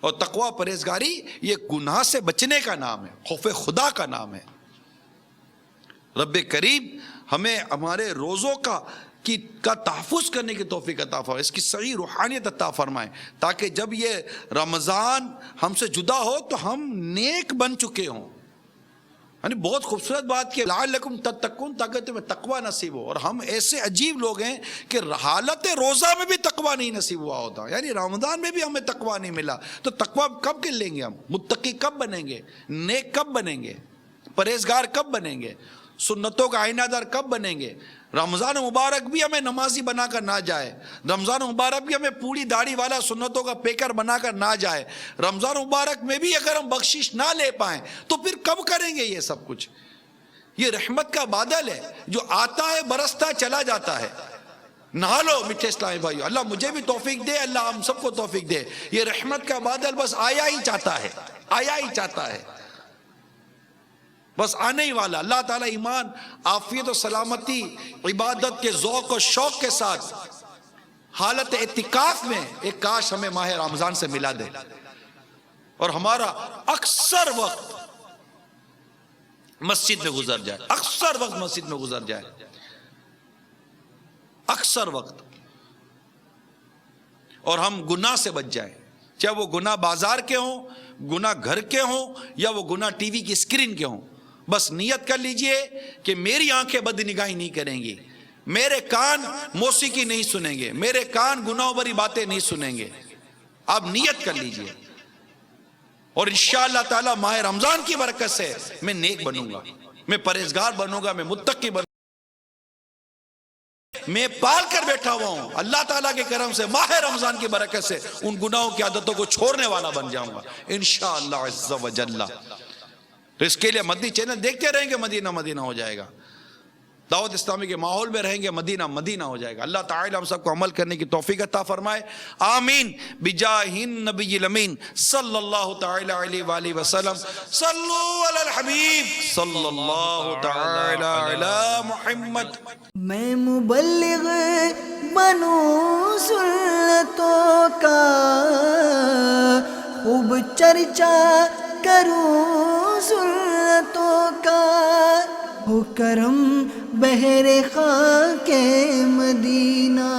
اور تقوی پرہیزگاری یہ گناہ سے بچنے کا نام ہے، خوف خدا کا نام ہے. رب کریم ہمیں ہمارے روزوں کا تحفظ کرنے کی توفیق عطا فرمائے، اس کی صحیح روحانیت عطا فرمائے، تاکہ جب یہ رمضان ہم سے جدا ہو تو ہم نیک بن چکے ہوں. یعنی بہت خوبصورت بات کہ لعلکم تتقون، تاکہ تمہیں تقوی نصیب ہو. اور ہم ایسے عجیب لوگ ہیں کہ حالت روزہ میں بھی تقوی نہیں نصیب ہوا ہوتا، یعنی رمضان میں بھی ہمیں تقوی نہیں ملا. تو تقوی کب کر لیں گے ہم؟ متقی کب بنیں گے؟ نیک کب بنیں گے؟ پرہیزگار کب بنیں گے؟ سنتوں کا آئینہ دار کب بنیں گے؟ رمضان مبارک بھی ہمیں نمازی بنا کر نہ جائے، رمضان مبارک بھی ہمیں پوری داڑھی والا سنتوں کا پیکر بنا کر نہ جائے. رمضان مبارک میں بھی اگر ہم بخشش نہ لے پائیں تو پھر کب کریں گے یہ سب کچھ؟ یہ رحمت کا بادل ہے جو آتا ہے برستا چلا جاتا ہے. نہا لو میٹھے اسلامی بھائیو، اللہ مجھے بھی توفیق دے، اللہ ہم سب کو توفیق دے. یہ رحمت کا بادل بس آیا ہی چاہتا ہے، آیا ہی چاہتا ہے، بس آنے ہی والا. اللہ تعالیٰ ایمان، عافیت و سلامتی، عبادت کے ذوق و شوق کے ساتھ حالت اعتکاف میں ایک کاش ہمیں ماہ رمضان سے ملا دے، اور ہمارا اکثر وقت مسجد میں گزر جائے، اکثر وقت مسجد میں گزر جائے، اکثر وقت. اور ہم گناہ سے بچ جائیں، چاہے وہ گناہ بازار کے ہوں، گناہ گھر کے ہوں، یا وہ گناہ ٹی وی کی اسکرین کے ہوں. بس نیت کر لیجئے کہ میری آنکھیں بد نگاہی نہیں کریں گی، میرے کان موسیقی نہیں سنیں گے، میرے کان گناہوں بری باتیں نہیں سنیں گے. آپ نیت کر لیجئے، اور انشاءاللہ تعالی ماہ رمضان کی برکت سے میں نیک بنوں گا، میں پرہیزگار بنوں گا، میں متقی بنوں گا. میں پال کر بیٹھا ہوا ہوں، اللہ تعالیٰ کے کرم سے ماہ رمضان کی برکت سے ان گناہوں کی عادتوں کو چھوڑنے والا بن جاؤں گا انشاءاللہ عز و جل. تو اس کے لیے مدنی چینل دیکھتے رہیں گے، مدینہ مدینہ ہو جائے گا. دعوت اسلامی کے ماحول میں رہیں گے، مدینہ مدینہ ہو جائے گا. اللہ تعالی ہم سب کو عمل کرنے کی توفیق عطا فرمائے، آمین. بجاہ النبی الامین صلی اللہ تعالی علیہ وآلہ وسلم. صلو علی الحبیب صلی اللہ تعالی علی محمد. میں مبلغ بنوں سنتوں کا، خوب چرچا کروں سنتوں کا، ہو کرم بہر خاک مدینہ.